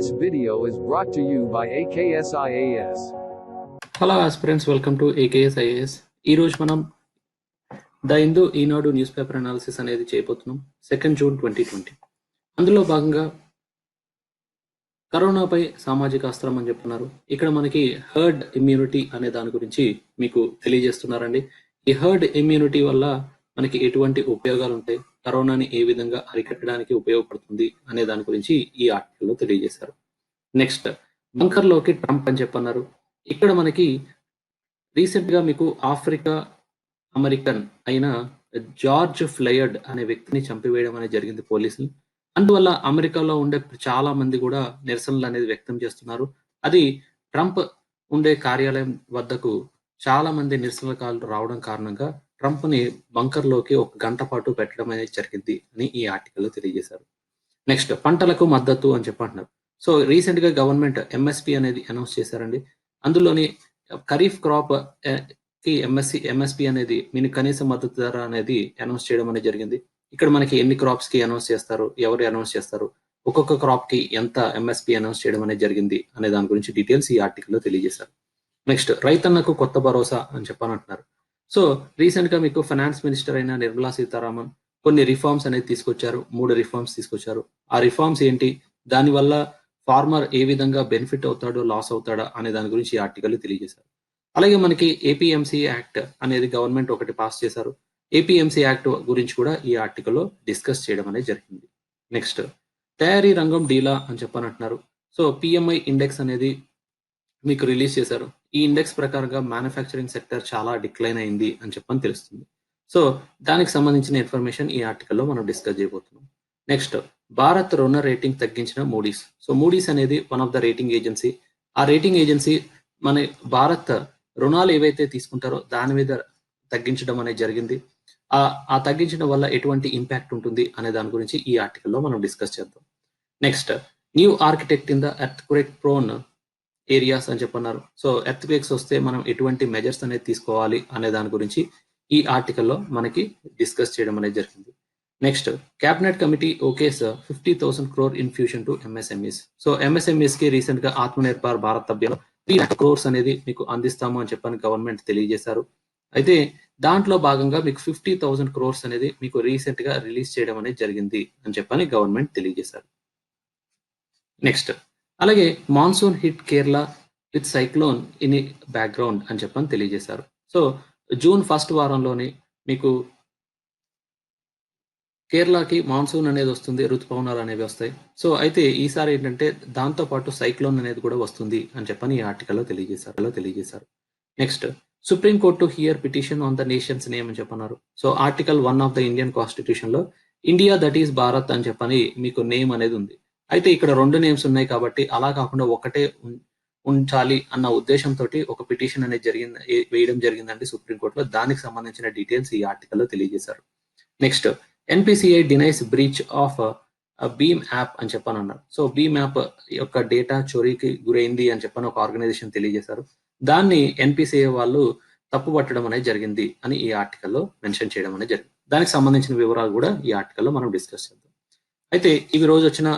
This video is brought to you by AKSIAS. Hello aspirants, welcome to AKS IAS. ఈరోజు మనం the Hindu Eenadu news paper analysis అనేది చేయబోతున్నాం 2 June 2020. అందులో భాగంగా కరోనాపై సామాజిక అస్త్రం అని చెప్తున్నారు. ఇక్కడ మనకి హర్డ్ ఇమ్యూనిటీ అనే దాని గురించి మీకు తెలియజేస్తున్నారండి. ఈ హర్డ్ ఇమ్యూనిటీ వల్ల మనకి ఎటువంటి ఉపయోగాలు ఉంటాయి, కరోనాని ఏ విధంగా అరికట్టడానికి ఉపయోగపడుతుంది అనే దాని గురించి ఈ ఆర్టికల్లో తెలియజేశారు. నెక్స్ట్, బంకర్లోకి ట్రంప్ అని చెప్పన్నారు. ఇక్కడ మనకి రీసెంట్ గా మీకు ఆఫ్రికా అమెరికన్ అయిన జార్జ్ ఫ్లయర్డ్ అనే వ్యక్తిని చంపివేయడం అనేది జరిగింది పోలీసులు. అందువల్ల అమెరికాలో ఉండే చాలా మంది కూడా నిరసనలు అనేది వ్యక్తం చేస్తున్నారు. అది ట్రంప్ ఉండే కార్యాలయం వద్దకు చాలా మంది నిరసనకారులు రావడం కారణంగా ట్రంప్ ని బంకర్ లోకి 1 గంట పాటు పెట్టడం అనేది జరిగింది అని ఈ ఆర్టికల్లో తెలియజేశారు. నెక్స్ట్, పంటలకు మద్దతు అని చెప్పంటున్నారు. సో రీసెంట్ గా గవర్నమెంట్ ఎంఎస్పి అనేది అనౌన్స్ చేశారండి. అందులోని ఖరీఫ్ క్రాప్ కి ఎంఎస్పి అనేది మీన్ కనీస మద్దతు ధర అనేది అనౌన్స్ చేయడం అనేది జరిగింది. ఇక్కడ మనకి ఎన్ని క్రాప్స్ కి అనౌన్స్ చేస్తారు, ఎవరు అనౌన్స్ చేస్తారు, ఒక్కొక్క క్రాప్ కి ఎంత ఎంఎస్పి అనౌన్స్ చేయడం అనేది జరిగింది అనే దాని గురించి డీటెయిల్స్ ఈ ఆర్టికల్లో తెలియజేశారు. నెక్స్ట్, రైతన్నకు కొత్త భరోసా అని చెప్పనంటున్నారు. సో రీసెంట్ గా మీకు ఫైనాన్స్ మినిస్టర్ అయిన నిర్మలా సీతారామన్ కొన్ని రిఫార్మ్స్ అనేది తీసుకొచ్చారు. 3 రిఫార్మ్స్ తీసుకొచ్చారు. ఆ రిఫార్మ్స్ ఏంటి, దానివల్ల ఫార్మర్ ఏ విధంగా బెనిఫిట్ అవుతాడో లాస్ అవుతాడా అనే దాని గురించి ఈ ఆర్టికల్ తెలియజేశారు. అలాగే మనకి ఏపీఎంసీ యాక్ట్ అనేది గవర్నమెంట్ ఒకటి పాస్ చేశారు. ఏపీఎంసీ యాక్ట్ గురించి కూడా ఈ ఆర్టికల్లో డిస్కస్ చేయడం అనేది జరిగింది. నెక్స్ట్, తయారీ రంగం డీలా అని చెప్పనంటున్నారు. సో పిఎంఐ ఇండెక్స్ అనేది మీకు రిలీజ్ చేశారు. ఈ ఇండెక్స్ ప్రకారంగా మ్యానుఫ్యాక్చరింగ్ సెక్టర్ చాలా డిక్లైన్ అయింది అని చెప్పని తెలుస్తుంది. సో దానికి సంబంధించిన ఇన్ఫర్మేషన్ ఈ ఆర్టికల్లో మనం డిస్కస్ చేయబోతున్నాం. నెక్స్ట్, భారత్ రుణ రేటింగ్ తగ్గించిన మూడీస్. సో మూడీస్ అనేది one of the rating agency. ఆ రేటింగ్ ఏజెన్సీ మన భారత్ రుణాలు ఏవైతే తీసుకుంటారో దాని మీద తగ్గించడం అనేది జరిగింది. ఆ తగ్గించడం వల్ల ఎటువంటి ఇంపాక్ట్ ఉంటుంది అనే దాని గురించి ఈ ఆర్టికల్లో మనం డిస్కస్ చేద్దాం. Next, new architect in the earth quake prone areas అని చెప్పన్నారు. సో ఎర్త్ క్వేక్స్ వస్తే మనం ఎటువంటి మెజర్స్ అనేది తీసుకోవాలి అనే దాని గురించి ఈ ఆర్టికల్లో మనకి డిస్కస్ చేయడం అనేది జరిగింది. Next, cabinet committee okays 50,000 crore infusion to MSMEs. So MSMEs కి రీసెంట్ గా ఆత్మనిర్భర్ భారత్ అభియాన్ 3 lakh crores అనేది మీకు అందిస్తాము అని చెప్పని గవర్నమెంట్ తెలియజేశారు. అయితే దాంట్లో భాగంగా మీకు 50,000 crores అనేది మీకు రీసెంట్ గా రిలీజ్ చేయడం అనేది జరిగింది అని చెప్పని గవర్నమెంట్ తెలియజేశారు. నెక్స్ట్, అలాగే monsoon hit Kerala with cyclone in background అని చెప్పని తెలియజేశారు. సో జూన్ 1st వారంలోనే మీకు కేరళకి మాన్సూన్ అనేది వస్తుంది, ఋతుపవనాలు అనేవి వస్తాయి. సో అయితే ఈసారి ఏంటంటే దాంతో పాటు సైక్లోన్ అనేది కూడా వస్తుంది అని చెప్పని ఈ ఆర్టికల్లో తెలియజేశారు. Next, supreme court hear petition on the nation's name అని చెప్పన్నారు. So article 1 of the Indian constitution లో ఇండియా దట్ ఈస్ భారత్ అని చెప్పని మీకు నేమ్ అనేది ఉంది. అయితే ఇక్కడ 2 నేమ్స్ ఉన్నాయి కాబట్టి అలా కాకుండా ఒకటే ఉంచాలి అన్న ఉద్దేశంతో ఒక పిటిషన్ అనేది వేయడం జరిగిందండి సుప్రీంకోర్టులో. దానికి సంబంధించిన డీటెయిల్స్ ఈ ఆర్టికల్లో తెలియజేశారు. Next, NPCI denies breach of BHIM app అని చెప్పనన్నారు. సో బీమ్ యాప్ యొక్క డేటా చోరీకి గురైంది అని చెప్పని ఒక ఆర్గనైజేషన్ తెలియజేశారు. దాన్ని ఎన్పిసిఐ వాళ్ళు తప్పుపట్టడం అనేది జరిగింది అని ఈ ఆర్టికల్లో మెన్షన్ చేయడం అనేది జరిగింది. దానికి సంబంధించిన వివరాలు కూడా ఈ ఆర్టికల్లో మనం డిస్కస్ చేద్దాం. అయితే ఈ రోజు వచ్చిన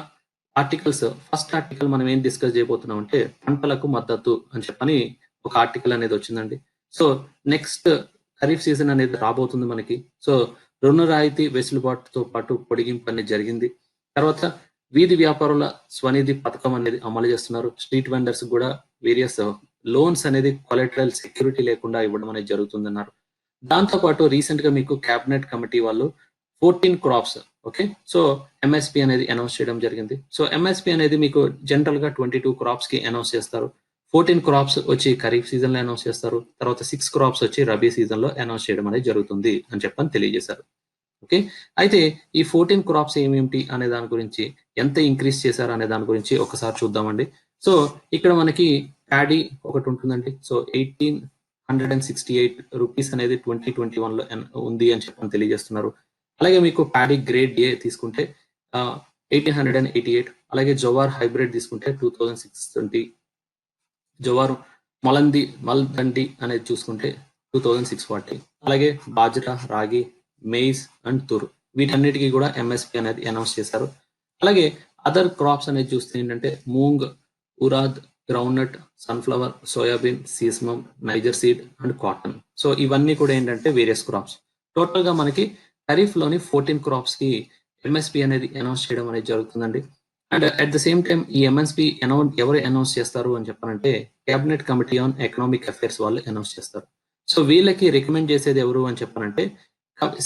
ఆర్టికల్స్, ఫస్ట్ ఆర్టికల్ మనం ఏం డిస్కస్ చేయబోతున్నాం అంటే పంటలకు మద్దతు అని చెప్పని ఒక ఆర్టికల్ అనేది వచ్చిందండి. సో నెక్స్ట్ ఖరీఫ్ సీజన్ అనేది రాబోతుంది మనకి. సో రుణ రాయితీ వెసులుబాటుతో పాటు పొడిగింపు అనేది జరిగింది. తర్వాత వీధి వ్యాపారుల స్వనిధి పథకం అనేది అమలు చేస్తున్నారు. స్ట్రీట్ వెండర్స్ కూడా వేరియస్ లోన్స్ అనేది కొలెటరల్ సెక్యూరిటీ లేకుండా ఇవ్వడం అనేది జరుగుతుందన్నారు. దాంతో పాటు రీసెంట్ గా మీకు క్యాబినెట్ కమిటీ వాళ్ళు 14 క్రాప్స్ ఓకే సో ఎంఎస్పి అనేది అనౌన్స్ చేయడం జరిగింది. సో ఎంఎస్పి అనేది మీకు జనరల్ గా 22 క్రాప్స్ కి అనౌన్స్ చేస్తారు. 14 క్రాప్స్ వచ్చి ఖరీఫ్ సీజన్ లో అనౌన్స్ చేస్తారు. తర్వాత 6 క్రాప్స్ వచ్చి రబీ సీజన్ లో అనౌన్స్ చేయడం అనేది జరుగుతుంది అని చెప్పని తెలియజేశారు. ఓకే, అయితే ఈ 14 క్రాప్స్ ఏమేమిటి అనే దాని గురించి, ఎంత ఇంక్రీజ్ చేశారు అనే దాని గురించి ఒకసారి చూద్దామండి. సో ఇక్కడ మనకి ప్యాడీ ఒకటి ఉంటుందండి. సో 1,868 రూపీస్ అనేది 2021 లో ఉంది అని చెప్పని తెలియజేస్తున్నారు. అలాగే మీకు ప్యాడీ గ్రేడ్ ఏ తీసుకుంటే 1,888, అలాగే జోవార్ హైబ్రిడ్ తీసుకుంటే 2,620, జోవార్ మల్దండి అనేది చూసుకుంటే 2,640, అలాగే బాజ్రా, రాగి, మెయిజ్ అండ్ తుర్ వీటన్నిటికీ కూడా ఎంఎస్పి అనేది అనౌన్స్ చేశారు. అలాగే అదర్ క్రాప్స్ అనేది చూస్తే ఏంటంటే moong, urad, groundnut, sunflower, soybean, sesamum, niger seed and cotton. So ఇవన్నీ కూడా ఏంటంటే వేరియస్ క్రాప్స్. టోటల్ గా మనకి ఖరీఫ్ లోని 14 క్రాప్స్ కి ఎంఎస్పి అనేది అనౌన్స్ చేయడం అనేది జరుగుతుందండి. And at the same time ఈ ఎంఎస్పి ఎవరు అనౌన్స్ చేస్తారు అని చెప్పారంటే cabinet committee on economic affairs వాళ్ళు అనౌన్స్ చేస్తారు. సో వీళ్ళకి రికమెండ్ చేసేది ఎవరు అని చెప్పారంటే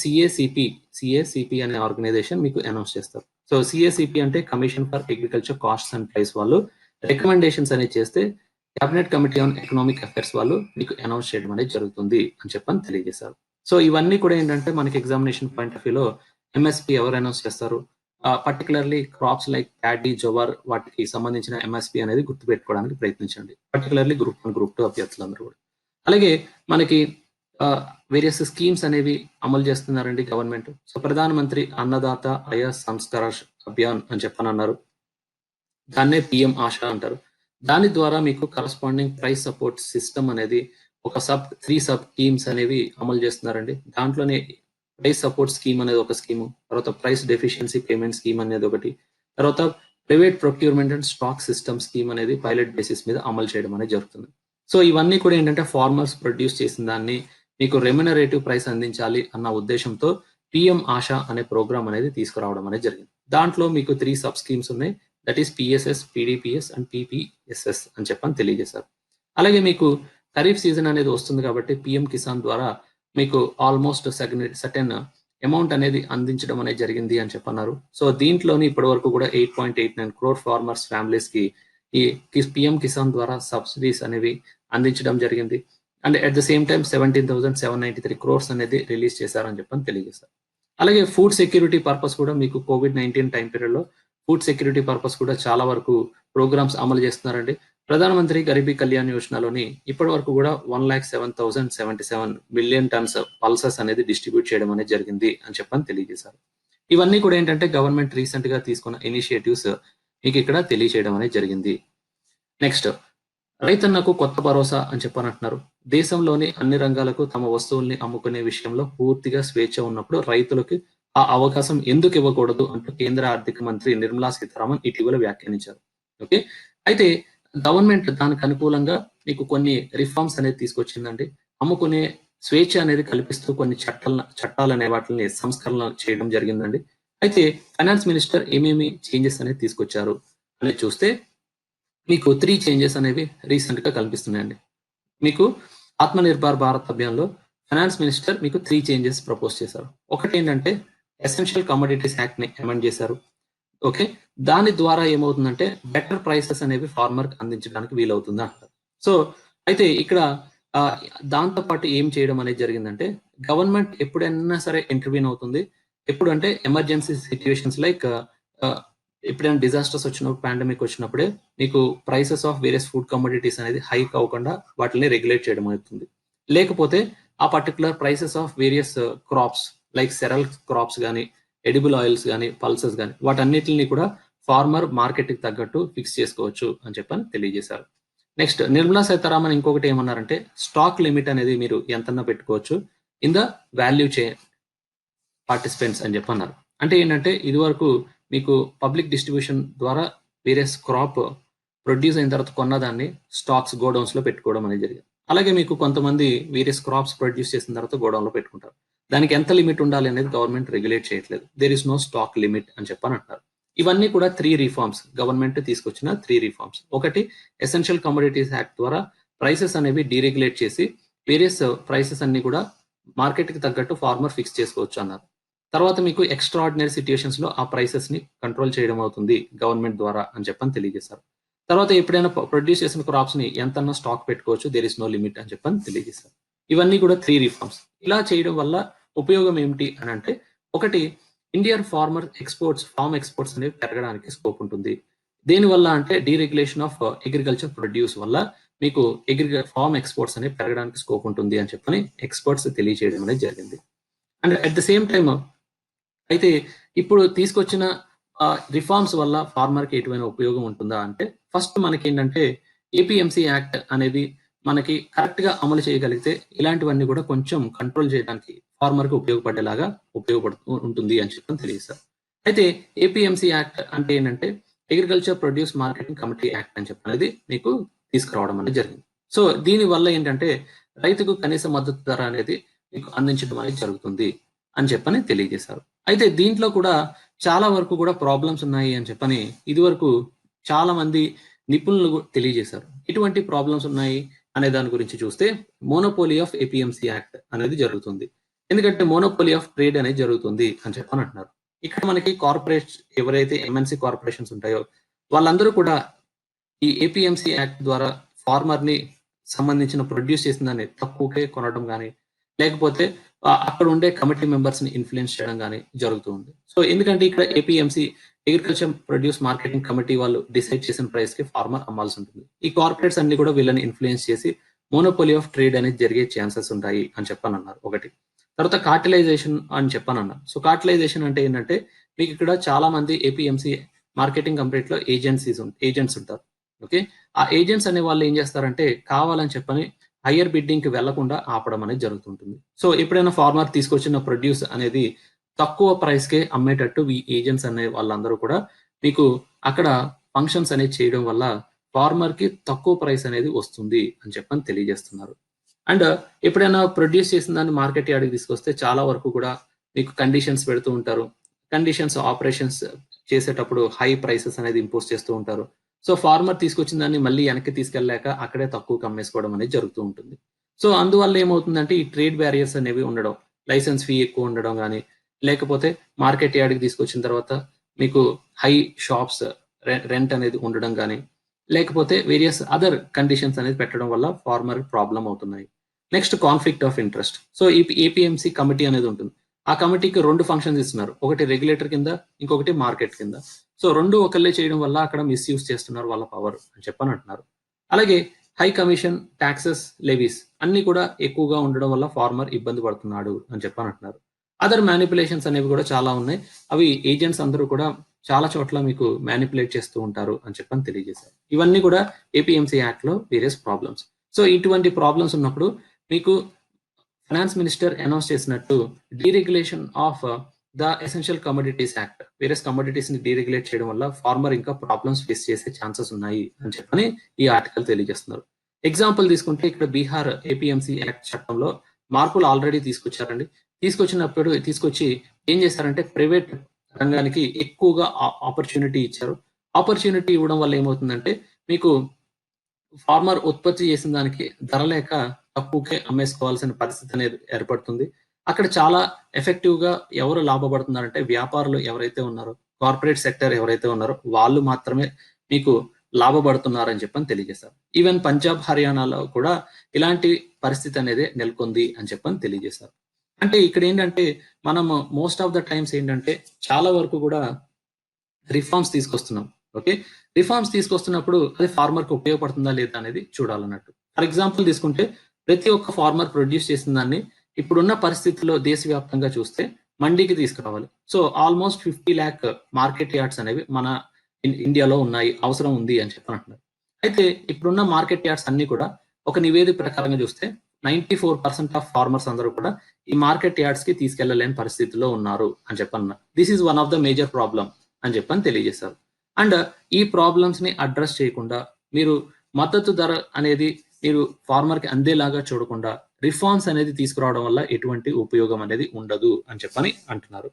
సిఏసిపి అనే ఆర్గనైజేషన్ మీకు అనౌన్స్ చేస్తారు. సో సిఏసిపి అంటే commission for agriculture costs and price వాళ్ళు రికమెండేషన్స్ అనేది చేస్తే cabinet committee on economic affairs వాళ్ళు మీకు అనౌన్స్ చేయడం అనేది జరుగుతుంది అని చెప్పని తెలియజేశారు. సో ఇవన్నీ కూడా ఏంటంటే మనకి ఎగ్జామినేషన్ పాయింట్ ఆఫ్ వ్యూలో ఎంఎస్పి ఎవరు అనౌన్స్ చేస్తారు, particularly crops like paddy, jowar వాటికి సంబంధించిన ఎంఎస్పి అనేది గుర్తుపెట్టుకోవడానికి ప్రయత్నించండి, పర్టికులర్లీ గ్రూప్ 1, గ్రూప్ 2 అభ్యర్థులందరూ కూడా. అలాగే మనకి వేరియస్ స్కీమ్స్ అనేవి అమలు చేస్తున్నారండి గవర్నమెంట్. సో ప్రధానమంత్రి అన్నదాత అయ సంస్కరణ అభియాన్ అని చెప్పనన్నారు, దాన్నే పిఎం ఆశ అంటారు. దాని ద్వారా మీకు కరస్పాండింగ్ ప్రైస్ సపోర్ట్ సిస్టమ్ అనేది ఒక 3 సబ్ స్కీమ్స్ అనేవి అమలు చేస్తున్నారండి. దాంట్లోనే ప్రైస్ సపోర్ట్ స్కీమ్ అనేది ఒక స్కీము, తర్వాత ప్రైస్ డెఫిషియన్సీ పేమెంట్ స్కీమ్ అనేది ఒకటి, తర్వాత private procurement and stock system scheme అనేది పైలట్ బేసిస్ మీద అమలు చేయడం అనేది జరుగుతుంది. సో ఇవన్నీ కూడా ఏంటంటే ఫార్మర్స్ ప్రొడ్యూస్ చేసిన దాన్ని మీకు రెమ్యునరేటివ్ ప్రైస్ అందించాలి అన్న ఉద్దేశంతో పిఎం ఆశ అనే ప్రోగ్రామ్ అనేది తీసుకురావడం అనేది జరిగింది. దాంట్లో మీకు 3 సబ్ స్కీమ్స్ ఉన్నాయి, దట్ ఈస్ పిఎస్ఎస్, పిడిపిఎస్ అండ్ పిపిఎస్ఎస్ అని చెప్పని తెలియజేశారు. అలాగే మీకు ఖరీఫ్ సీజన్ అనేది వస్తుంది కాబట్టి పిఎం కిసాన్ ద్వారా మీకు ఆల్మోస్ట్ సర్టెన్ అమౌంట్ అనేది అందించడం అనేది జరిగింది అని చెప్పన్నారు. సో దీంట్లోని ఇప్పటి వరకు కూడా 8.89 crore ఫార్మర్స్ ఫ్యామిలీస్ కి ఈ పిఎం కిసాన్ ద్వారా సబ్సిడీస్ అనేవి అందించడం జరిగింది. And at the same time 17,793 crores అనేది రిలీజ్ చేశారని చెప్పని తెలియజేశారు. అలాగే ఫుడ్ సెక్యూరిటీ పర్పస్ కూడా మీకు కోవిడ్-19 టైం పీరియడ్ లో ఫుడ్ సెక్యూరిటీ పర్పస్ కూడా చాలా వరకు ప్రోగ్రామ్స్ అమలు చేస్తున్నారండి. ప్రధానమంత్రి గరీబీ కళ్యాణ్ యోజనలోని ఇప్పటి వరకు కూడా 1,07,077 మిలియన్ టన్స్ పల్సెస్ అనేది డిస్ట్రిబ్యూట్ చేయడం అనేది జరిగింది అని చెప్పని తెలియజేశారు. ఇవన్నీ కూడా ఏంటంటే గవర్నమెంట్ రీసెంట్ గా తీసుకున్న ఇనిషియేటివ్స్ మీకు ఇక్కడ తెలియజేయడం అనేది జరిగింది. నెక్స్ట్, రైతన్నకు కొత్త భరోసా అని చెప్పనంటున్నారు. దేశంలోని అన్ని రంగాలకు తమ వస్తువుల్ని అమ్ముకునే విషయంలో పూర్తిగా స్వేచ్ఛ ఉన్నప్పుడు రైతులకి ఆ అవకాశం ఎందుకు ఇవ్వకూడదు అంటూ కేంద్ర ఆర్థిక మంత్రి నిర్మలా సీతారామన్ ఇటీవల వ్యాఖ్యానించారు. ఓకే, అయితే గవర్నమెంట్ దానికి అనుకూలంగా మీకు కొన్ని రిఫార్మ్స్ అనేది తీసుకొచ్చిందండి. అమ్ముకునే స్వేచ్ఛ అనేది కల్పిస్తూ కొన్ని చట్టాలు అనే వాటిని సంస్కరణ చేయడం జరిగిందండి. అయితే ఫైనాన్స్ మినిస్టర్ ఏమేమి చేంజెస్ అనేది తీసుకొచ్చారు అనేది చూస్తే మీకు 3 చేంజెస్ అనేవి రీసెంట్ గా కనిపిస్తున్నాయండి. మీకు ఆత్మ నిర్భర్ భారత్ అభియాన్ లో ఫైనాన్స్ మినిస్టర్ మీకు 3 చేంజెస్ ప్రపోజ్ చేశారు. ఒకటి ఏంటంటే ఎసెన్షియల్ కమోడిటీస్ యాక్ట్ ని అమెండ్ చేశారు. ఓకే, దాని ద్వారా ఏమవుతుందంటే బెటర్ ప్రైసెస్ అనేవి ఫార్మర్ అందించడానికి వీలవుతుంది అంటారు. సో అయితే ఇక్కడ దాంతో పాటు ఏం చేయడం అనేది జరిగిందంటే గవర్నమెంట్ ఎప్పుడైనా సరే ఇంటర్వ్యూన్ అవుతుంది. ఎప్పుడు అంటే ఎమర్జెన్సీ సిచ్యువేషన్స్ లైక్ ఎప్పుడైనా డిజాస్టర్స్ వచ్చినప్పుడు, పాండమిక్ వచ్చినప్పుడే మీకు prices of various food commodities అనేది హైక్ అవ్వకుండా వాటిని రెగ్యులేట్ చేయడం అవుతుంది. లేకపోతే ఆ particular prices of various crops like cereal crops కానీ, ఎడిబుల్ ఆయిల్స్ కానీ, పల్సెస్ కానీ వాటన్నిటిని కూడా ఫార్మర్ మార్కెట్ కి తగ్గట్టు ఫిక్స్ చేసుకోవచ్చు అని చెప్పని తెలియజేశారు. నెక్స్ట్, నిర్మలా సీతారామన్ ఇంకొకటి ఏమన్నారంటే స్టాక్ లిమిట్ అనేది మీరు ఎంతన్నా పెట్టుకోవచ్చు in the value chain participants అని చెప్పన్నారు. అంటే ఏంటంటే ఇది వరకు మీకు పబ్లిక్ డిస్ట్రిబ్యూషన్ ద్వారా వేరియస్ క్రాప్ ప్రొడ్యూస్ అయిన తర్వాత కొన్నదాన్ని స్టాక్స్ గోడౌన్స్ లో పెట్టుకోవడం అనేది జరిగింది. అలాగే మీకు కొంతమంది వేరియస్ క్రాప్స్ ప్రొడ్యూస్ చేసిన తర్వాత గోడౌన్ లో పెట్టుకుంటారు. దానికి ఎంత లిమిట్ ఉండాలి అనేది గవర్నమెంట్ రెగ్యులేట్ చేయట్లేదు. There is no stock limit అని చెప్పని అంటారు. ఇవన్నీ కూడా 3 రిఫార్మ్స్, గవర్నమెంట్ తీసుకొచ్చిన 3 రిఫార్మ్స్. ఒకటి, ఎసెన్షియల్ కమోడిటీస్ యాక్ట్ ద్వారా ప్రైసెస్ అనేవి డీరెగ్యులేట్ చేసి వేరియస్ ప్రైసెస్ అన్ని కూడా మార్కెట్ కి తగ్గట్టు ఫార్మర్ ఫిక్స్ చేసుకోవచ్చు అన్నారు. తర్వాత మీకు ఎక్స్ట్రా ఆర్డినరీ సిచ్యుయేషన్స్ లో ఆ ప్రైసెస్ ని కంట్రోల్ చేయడం అవుతుంది గవర్నమెంట్ ద్వారా అని చెప్పని తెలియజేశారు. తర్వాత ఎప్పుడైనా ప్రొడ్యూస్ చేసిన క్రాప్స్ ని ఎంతన్నా స్టాక్ పెట్టుకోవచ్చు, దేర్ ఇస్ నో లిమిట్ అని చెప్పని తెలియజేశారు. ఇవన్నీ కూడా 3 రిఫార్మ్స్. ఇలా చేయడం వల్ల ఉపయోగం ఏమిటి అని అంటే, ఒకటి, Indian farmer exports, farm exports అనేవి పెరగడానికి స్కోప్ ఉంటుంది. దేనివల్ల అంటే డీరెగ్యులేషన్ ఆఫ్ అగ్రికల్చర్ ప్రొడ్యూస్ వల్ల మీకు ఫార్మ్ ఎక్స్పోర్ట్స్ అనేవి పెరగడానికి స్కోప్ ఉంటుంది అని చెప్పని ఎక్స్పర్ట్స్ తెలియజేయడం అనేది జరిగింది. And at the same time అయితే ఇప్పుడు తీసుకొచ్చిన రిఫార్మ్స్ వల్ల ఫార్మర్ కి ఎటువంటి ఉపయోగం ఉంటుందా అంటే, ఫస్ట్ మనకి ఏంటంటే ఏపీఎంసీ యాక్ట్ అనేది మనకి కరెక్ట్ గా అమలు చేయగలిగితే ఇలాంటివన్నీ కూడా కొంచెం కంట్రోల్ చేయడానికి ఫార్మర్ కి ఉపయోగపడేలాగా ఉంటుంది అని చెప్పి తెలియజేస్తారు. అయితే ఏపీఎంసీ యాక్ట్ అంటే ఏంటంటే agriculture produce marketing committee act అని చెప్పనేది మీకు తీసుకురావడం అనేది జరిగింది. సో దీని వల్ల ఏంటంటే రైతుకు కనీస మద్దతు ధర అనేది మీకు అందించడం అనేది జరుగుతుంది అని చెప్పని తెలియజేశారు. అయితే దీంట్లో కూడా చాలా వరకు కూడా ప్రాబ్లమ్స్ ఉన్నాయి అని చెప్పని ఇదివరకు చాలా మంది నిపుణులు తెలియజేశారు. ఎటువంటి ప్రాబ్లమ్స్ ఉన్నాయి అనే దాని గురించి చూస్తే మోనోపోలీ ఆఫ్ ఏపీఎంసీ యాక్ట్ అనేది జరుగుతుంది. ఎందుకంటే మోనోపోలీ ఆఫ్ ట్రేడ్ అనేది జరుగుతుంది అని చెప్పని అంటున్నారు. ఇక్కడ మనకి కార్పొరేట్ ఎవరైతే ఎంఎన్సీ కార్పొరేషన్స్ ఉంటాయో వాళ్ళందరూ కూడా ఈ ఏపీఎంసీ యాక్ట్ ద్వారా ఫార్మర్ ని సంబంధించిన ప్రొడ్యూస్ చేసిన దాన్ని తక్కువకే కొనడం కానీ లేకపోతే అక్కడ ఉండే కమిటీ మెంబర్స్ ని ఇన్ఫ్లుయెన్స్ చేయడం కానీ జరుగుతూ ఉంది. సో ఎందుకంటే ఇక్కడ APMC agriculture produce marketing committee వాళ్ళు డిసైడ్ చేసిన ప్రైస్ కి ఫార్మర్ అమ్మాల్సి ఉంటుంది. ఈ కార్పొరేట్స్ అన్ని కూడా వీళ్ళని ఇన్ఫ్లుయెన్స్ చేసి మోనోపోలీ ఆఫ్ ట్రేడ్ అనేది జరిగే ఛాన్సెస్ ఉంటాయి అని చెప్పనన్నారు ఒకటి. తర్వాత కార్టిలైజేషన్ అని చెప్పనన్నారు. సో కార్టిలైజేషన్ అంటే ఏంటంటే మీకు ఇక్కడ చాలా మంది ఏపీఎంసీ మార్కెటింగ్ కంపెనీలో ఏజెంట్స్ ఉంటారు. ఓకే, ఆ ఏజెంట్స్ అనే వాళ్ళు ఏం చేస్తారంటే కావాలని చెప్పని హయ్యర్ బిడ్డింగ్ కి వెళ్లకుండా ఆపడం అనేది జరుగుతుంటుంది. సో ఎప్పుడైనా ఫార్మర్ తీసుకొచ్చిన ప్రొడ్యూస్ అనేది తక్కువ ప్రైస్ కే అమ్మేటట్టు ఈ ఏజెంట్స్ అనే వాళ్ళందరూ కూడా మీకు అక్కడ ఫంక్షన్స్ అనేది చేయడం వల్ల ఫార్మర్ కి తక్కువ ప్రైస్ అనేది వస్తుంది అని చెప్పని తెలియజేస్తున్నారు. అండ్ ఎప్పుడైనా ప్రొడ్యూస్ చేసిన దాన్ని మార్కెట్ యార్డ్కి తీసుకొస్తే చాలా వరకు కూడా మీకు కండిషన్స్ పెడుతూ ఉంటారు. కండిషన్స్ ఆపరేషన్స్ చేసేటప్పుడు హై ప్రైసెస్ అనేది ఇంపోజ్ చేస్తూ ఉంటారు. సో ఫార్మర్ తీసుకొచ్చిన దాన్ని మళ్ళీ వెనక్కి తీసుకెళ్ళలేక అక్కడే తక్కువ అమ్మేసుకోవడం అనేది జరుగుతూ ఉంటుంది. సో అందువల్ల ఏమవుతుందంటే ఈ ట్రేడ్ బ్యారియర్స్ అనేవి ఉండడం, లైసెన్స్ ఫీ ఎక్కువ ఉండడం కానీ లేకపోతే మార్కెట్ యార్డ్కి తీసుకొచ్చిన తర్వాత మీకు హై షాప్స్ రెంట్ అనేది ఉండడం కానీ లేకపోతే వేరియస్ అదర్ కండిషన్స్ అనేది పెట్టడం వల్ల ఫార్మర్ ప్రాబ్లం అవుతున్నాయి. Next conflict of interest. So ఈ ఏపీఎంసీ కమిటీ అనేది ఉంటుంది. ఆ కమిటీకి 2 ఫంక్షన్స్ ఇస్తున్నారు, ఒకటి రెగ్యులేటర్ కింద ఇంకొకటి మార్కెట్ కింద. సో 2 ఒకళ్ళే చేయడం వల్ల అక్కడ మిస్యూజ్ చేస్తున్నారు వాళ్ళ పవర్ అని చెప్పని అంటున్నారు. అలాగే హై కమిషన్, ట్యాక్సెస్, లెవీస్ అన్ని కూడా ఎక్కువగా ఉండడం వల్ల ఫార్మర్ ఇబ్బంది పడుతున్నాడు అని చెప్పని అంటున్నారు. అదర్ మ్యానిపులేషన్స్ అనేవి కూడా చాలా ఉన్నాయి. అవి ఏజెంట్స్ అందరూ కూడా చాలా చోట్ల మీకు మ్యానిపులేట్ చేస్తూ ఉంటారు అని చెప్పని తెలియజేశారు. ఇవన్నీ కూడా ఏపీఎంసీ యాక్ట్ లో వేరియస్ ప్రాబ్లమ్స్. సో ఇటువంటి ప్రాబ్లమ్స్ ఉన్నప్పుడు మీకు ఫైనాన్స్ మినిస్టర్ అనౌన్స్ చేసినట్టు deregulation of the essential commodities act, various commodities ని డీరెగ్యులేట్ చేయడం వల్ల ఫార్మర్ ఇంకా ప్రాబ్లమ్స్ ఫేస్ చేసే ఛాన్సెస్ ఉన్నాయి అని చెప్పని ఈ ఆర్టికల్ తెలియజేస్తున్నారు. ఎగ్జాంపుల్ తీసుకుంటే ఇక్కడ బీహార్ ఏపీఎంసీ యాక్ట్ చట్టంలో మార్పులు ఆల్రెడీ తీసుకొచ్చారండి. తీసుకొచ్చి ఏం చేశారంటే ప్రైవేట్ రంగానికి ఎక్కువగా ఆపర్చునిటీ ఇచ్చారు. ఆపర్చునిటీ ఇవ్వడం వల్ల ఏమవుతుందంటే మీకు ఫార్మర్ ఉత్పత్తి చేసిన దానికి ధర లేక తక్కువకే అమ్మేసుకోవాల్సిన పరిస్థితి అనేది ఏర్పడుతుంది. అక్కడ చాలా ఎఫెక్టివ్ గా ఎవరు లాభపడుతున్నారంటే వ్యాపారులు ఎవరైతే ఉన్నారో, కార్పొరేట్ సెక్టర్ ఎవరైతే ఉన్నారో వాళ్ళు మాత్రమే మీకు లాభపడుతున్నారని చెప్పని తెలియజేశారు. ఈవెన్ పంజాబ్, హర్యానాలో కూడా ఇలాంటి పరిస్థితి అనేది నెలకొంది అని చెప్పని తెలియజేశారు. అంటే ఇక్కడ ఏంటంటే మనము మోస్ట్ ఆఫ్ ద టైమ్స్ ఏంటంటే చాలా వరకు కూడా రిఫార్మ్స్ తీసుకొస్తున్నాం. ఓకే, రిఫార్మ్స్ తీసుకొస్తున్నప్పుడు అది ఫార్మర్ కి ఉపయోగపడుతుందా లేదా అనేది చూడాలన్నట్టు. ఫర్ ఎగ్జాంపుల్ తీసుకుంటే ప్రతి ఒక్క ఫార్మర్ ప్రొడ్యూస్ చేసిన దాన్ని ఇప్పుడున్న పరిస్థితుల్లో దేశవ్యాప్తంగా చూస్తే మండీకి తీసుకురావాలి. So almost 50 lakh market yards అనేవి మన ఇండియాలో ఉన్నాయి, అవసరం ఉంది అని చెప్పనంటున్నారు. అయితే ఇప్పుడున్న మార్కెట్ యార్డ్స్ అన్ని కూడా ఒక నివేదిక ప్రకారంగా చూస్తే 94% ఆఫ్ ఫార్మర్స్ అందరూ కూడా ఈ మార్కెట్ యార్డ్స్ కి తీసుకెళ్లలేని పరిస్థితిలో ఉన్నారు అని చెప్పన్నారు. This is one of the major problem అని చెప్పని తెలియజేశారు. అండ్ ఈ ప్రాబ్లమ్స్ ని అడ్రస్ చేయకుండా మీరు మద్దతు ధర అనేది మీరు ఫార్మర్ కి అందేలాగా చూడకుండా రిఫార్మ్స్ అనేది తీసుకురావడం వల్ల ఎటువంటి ఉపయోగం అనేది ఉండదు అని చెప్పని అంటున్నారు.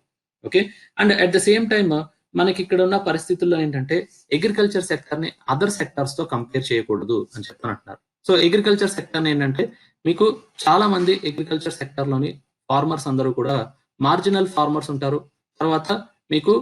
Okay, and at the same time మనకి ఇక్కడ ఉన్న పరిస్థితుల్లో ఏంటంటే అగ్రికల్చర్ సెక్టర్ ని అదర్ సెక్టర్స్ తో కంపేర్ చేయకూడదు అని చెప్పని అంటున్నారు. సో అగ్రికల్చర్ సెక్టర్ ఏంటంటే మీకు చాలా మంది అగ్రికల్చర్ సెక్టర్ లోని ఫార్మర్స్ అందరూ కూడా మార్జినల్ ఫార్మర్స్ ఉంటారు, తర్వాత మీకు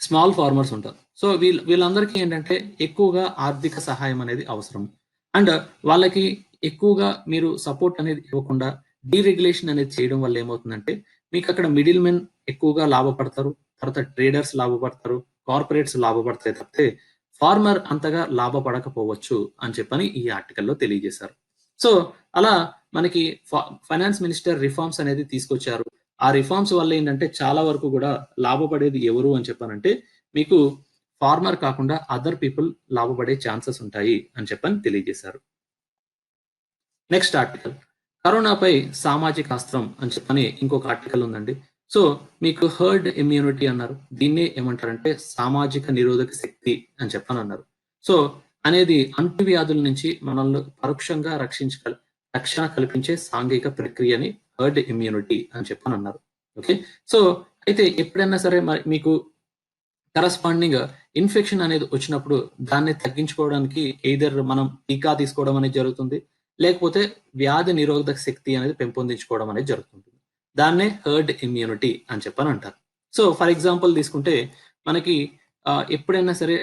స్మాల్ ఫార్మర్స్ ఉంటారు. సో వీళ్ళందరికీ ఏంటంటే ఎక్కువగా ఆర్థిక సహాయం అనేది అవసరం. అండ్ వాళ్ళకి ఎక్కువగా మీరు సపోర్ట్ అనేది ఇవ్వకుండా డీరెగ్యులేషన్ అనేది చేయడం వల్ల ఏమవుతుందంటే మీకు అక్కడ మిడిల్ మెన్ ఎక్కువగా లాభపడతారు, తర్వాత ట్రేడర్స్ లాభపడతారు, కార్పొరేట్స్ లాభపడతాయి తప్పితే ఫార్మర్ అంతగా లాభపడకపోవచ్చు అని చెప్పని ఈ ఆర్టికల్లో తెలియజేశారు. సో అలా మనకి ఫైనాన్స్ మినిస్టర్ రిఫార్మ్స్ అనేది తీసుకొచ్చారు. ఆ రిఫార్మ్స్ వల్ల ఏంటంటే చాలా వరకు కూడా లాభపడేది ఎవరు అని చెప్పానంటే మీకు ఫార్మర్ కాకుండా అదర్ పీపుల్ లాభపడే ఛాన్సెస్ ఉంటాయి అని చెప్పని తెలియజేశారు. నెక్స్ట్ ఆర్టికల్ కరోనాపై సామాజిక అస్త్రం అని చెప్పని ఇంకొక ఆర్టికల్ ఉందండి. సో మీకు హర్డ్ ఇమ్యూనిటీ అన్నారు. దీన్నే ఏమంటారంటే సామాజిక నిరోధక శక్తి అని చెప్పనన్నారు. సో అనేది అంటువ్యాధుల నుంచి మనల్ని పరోక్షంగా రక్షణ కల్పించే సాంఘిక ప్రక్రియని హర్డ్ ఇమ్యూనిటీ అని చెప్పనన్నారు. ఓకే, సో అయితే ఎప్పుడైనా సరే మరి మీకు కరస్పాండింగ్ ఇన్ఫెక్షన్ అనేది వచ్చినప్పుడు దాన్ని తగ్గించుకోవడానికి ఎయిదర్ మనం టీకా తీసుకోవడం అనేది జరుగుతుంది, లేకపోతే వ్యాధి నిరోధక శక్తి అనేది పెంపొందించుకోవడం అనేది జరుగుతుంది. దాన్నే హర్డ్ ఇమ్యూనిటీ అని చెప్పని అంటారు. సో ఫర్ ఎగ్జాంపుల్ తీసుకుంటే మనకి ఎప్పుడైనా సరే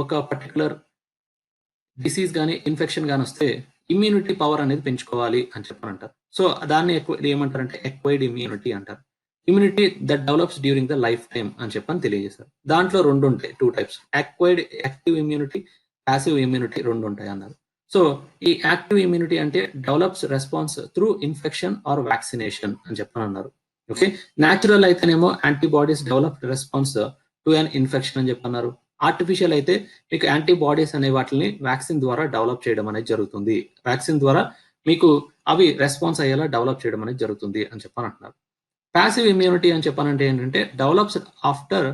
ఒక పర్టికులర్ డిసీజ్ కానీ ఇన్ఫెక్షన్ కానీ వస్తే ఇమ్యూనిటీ పవర్ అనేది పెంచుకోవాలి అని చెప్పని అంటారు. సో దాన్ని ఏమంటారంటే ఎక్వైర్డ్ ఇమ్యూనిటీ అంటారు. Immunity that develops during the life time అని చెప్పని తెలియజేశారు. దాంట్లో రెండు ఉంటాయి, 2 types, acquired active immunity, passive immunity రెండు ఉంటాయి అన్నారు. సో ఈ యాక్టివ్ ఇమ్యూనిటీ అంటే develops response through infection or vaccination అని చెప్పని అన్నారు. ఓకే, న్యాచురల్ అయితేనేమో antibodies develop response to an infection అని చెప్పన్నారు. ఆర్టిఫిషియల్ అయితే మీకు యాంటీబాడీస్ అనే వాటిని వ్యాక్సిన్ ద్వారా డెవలప్ చేయడం అనేది జరుగుతుంది. వ్యాక్సిన్ ద్వారా మీకు అవి రెస్పాన్స్ అయ్యేలా డెవలప్ చేయడం అనేది జరుగుతుంది అని చెప్పని అంటున్నారు. ప్యాసివ్ ఇమ్యూనిటీ అని చెప్పానంటే ఏంటంటే develops after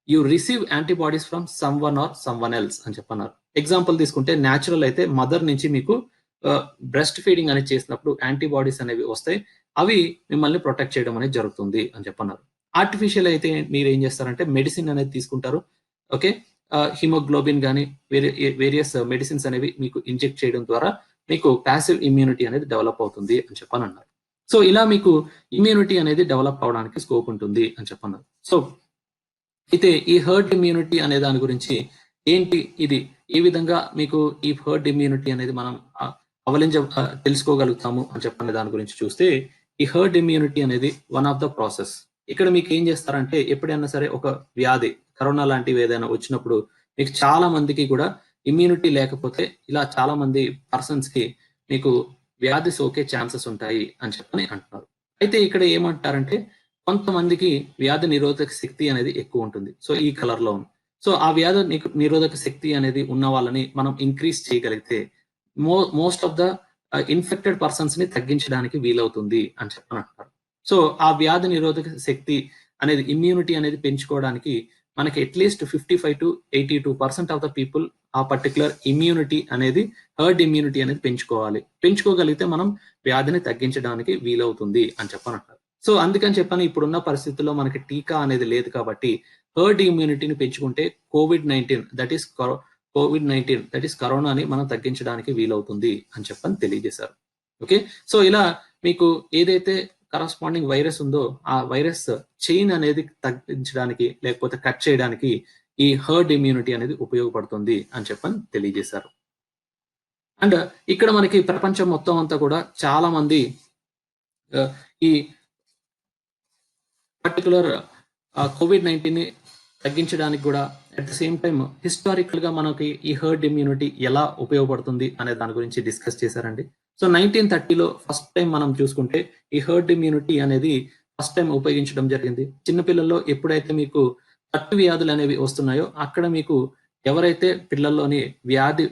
you receive antibodies from some one or some one else అని చెప్పన్నారు. ఎగ్జాంపుల్ తీసుకుంటే న్యాచురల్ అయితే మదర్ నుంచి మీకు బ్రెస్ట్ ఫీడింగ్ అనేది చేసినప్పుడు యాంటీబాడీస్ అనేవి వస్తాయి, అవి మిమ్మల్ని ప్రొటెక్ట్ చేయడం అనేది జరుగుతుంది అని చెప్పన్నారు. ఆర్టిఫిషియల్ అయితే మీరు ఏం చేస్తారంటే మెడిసిన్ అనేది తీసుకుంటారు. ఓకే, హిమోగ్లోబిన్ కానీ వేరియస్ మెడిసిన్స్ అనేవి మీకు ఇంజెక్ట్ చేయడం ద్వారా మీకు ప్యాసివ్ ఇమ్యూనిటీ అనేది డెవలప్ అవుతుంది అని చెప్పన్నారు. సో ఇలా మీకు ఇమ్యూనిటీ అనేది డెవలప్ అవడానికి స్కోప్ ఉంటుంది అని చెప్పన్నారు. సో అయితే ఈ హర్డ్ ఇమ్యూనిటీ అనే దాని గురించి ఏంటి, ఇది ఏ విధంగా మీకు ఈ హర్డ్ ఇమ్యూనిటీ అనేది మనం తెలుసుకోగలుగుతాము అని చెప్పనే దాని గురించి చూస్తే, ఈ హర్డ్ ఇమ్యూనిటీ అనేది వన్ ఆఫ్ ద ప్రాసెస్. ఇక్కడ మీకు ఏం చేస్తారంటే ఎప్పుడైనా సరే ఒక వ్యాధి కరోనా లాంటివి ఏదైనా వచ్చినప్పుడు మీకు చాలా మందికి కూడా ఇమ్యూనిటీ లేకపోతే ఇలా చాలా మంది పర్సన్స్ కి మీకు వ్యాధి సోకే ఛాన్సెస్ ఉంటాయి అని చెప్పని అంటున్నారు. అయితే ఇక్కడ ఏమంటారంటే కొంతమందికి వ్యాధి నిరోధక శక్తి అనేది ఎక్కువ ఉంటుంది. సో ఈ కలర్ లో ఉంది. సో ఆ వ్యాధి నిరోధక శక్తి అనేది ఉన్న వాళ్ళని మనం ఇంక్రీజ్ చేయగలిగితే most of the infected persons ని తగ్గించడానికి వీలవుతుంది అని చెప్పని అంటారు. సో ఆ వ్యాధి నిరోధక శక్తి అనేది ఇమ్యూనిటీ అనేది పెంచుకోవడానికి మనకి at least 55 to 82% of the people ఆ పర్టికులర్ ఇమ్యూనిటీ అనేది హర్డ్ ఇమ్యూనిటీ అనేది పెంచుకోగలిగితే మనం వ్యాధిని తగ్గించడానికి వీలవుతుంది అని చెప్పనంటారు. సో అందుకని చెప్పని ఇప్పుడున్న పరిస్థితుల్లో మనకి టీకా అనేది లేదు కాబట్టి హర్డ్ ఇమ్యూనిటీని పెంచుకుంటే కోవిడ్-19 దట్ ఈస్ కరోనాని మనం తగ్గించడానికి వీలవుతుంది అని చెప్పని తెలియజేశారు. ఓకే, సో ఇలా మీకు ఏదైతే కరస్పాండింగ్ వైరస్ ఉందో ఆ వైరస్ చైన్ అనేది తగ్గించడానికి లేకపోతే కట్ చేయడానికి ఈ హర్డ్ ఇమ్యూనిటీ అనేది ఉపయోగపడుతుంది అని చెప్పని తెలియజేశారు. అండ్ ఇక్కడ మనకి ప్రపంచం మొత్తం అంతా కూడా చాలా మంది ఈ పర్టికులర్ కోవిడ్-19 ని తగ్గించడానికి కూడా at the same time historical గా మనకి ఈ హర్డ్ ఇమ్యూనిటీ ఎలా ఉపయోగపడుతుంది అనే దాని గురించి డిస్కస్ చేశారండి. సో 1930లో ఫస్ట్ టైం మనం చూసుకుంటే ఈ హర్డ్ ఇమ్యూనిటీ అనేది ఫస్ట్ టైం ఉపయోగించడం జరిగింది. చిన్నపిల్లల్లో ఎప్పుడైతే మీకు తట్టు వ్యాధులు అనేవి వస్తున్నాయో అక్కడ మీకు ఎవరైతే పిల్లల్లోని వ్యాధి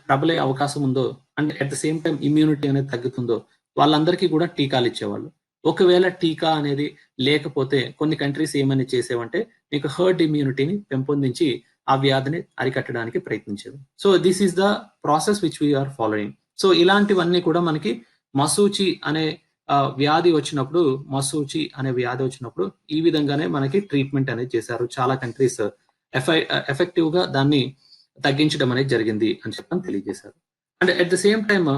ప్రబలే అవకాశం ఉందో and at the same time immunity అనేది తగ్గుతుందో వాళ్ళందరికీ కూడా టీకాలు ఇచ్చేవాళ్ళు. ఒకవేళ టీకా అనేది లేకపోతే కొన్ని కంట్రీస్ ఏమని చేసేవంటే మీకు హర్డ్ ఇమ్యూనిటీని పెంపొందించి ఆ వ్యాధిని అరికట్టడానికి ప్రయత్నించేది. So this is the process which we are following. So ఇలాంటివన్నీ కూడా మనకి మసూచి అనే వ్యాధి వచ్చినప్పుడు ఈ విధంగానే మనకి ట్రీట్మెంట్ అనేది చేశారు. చాలా కంట్రీస్ ఎఫెక్టివ్ గా దాన్ని తగ్గించడం అనేది జరిగింది అని చెప్పని తెలియజేశారు. And at the same time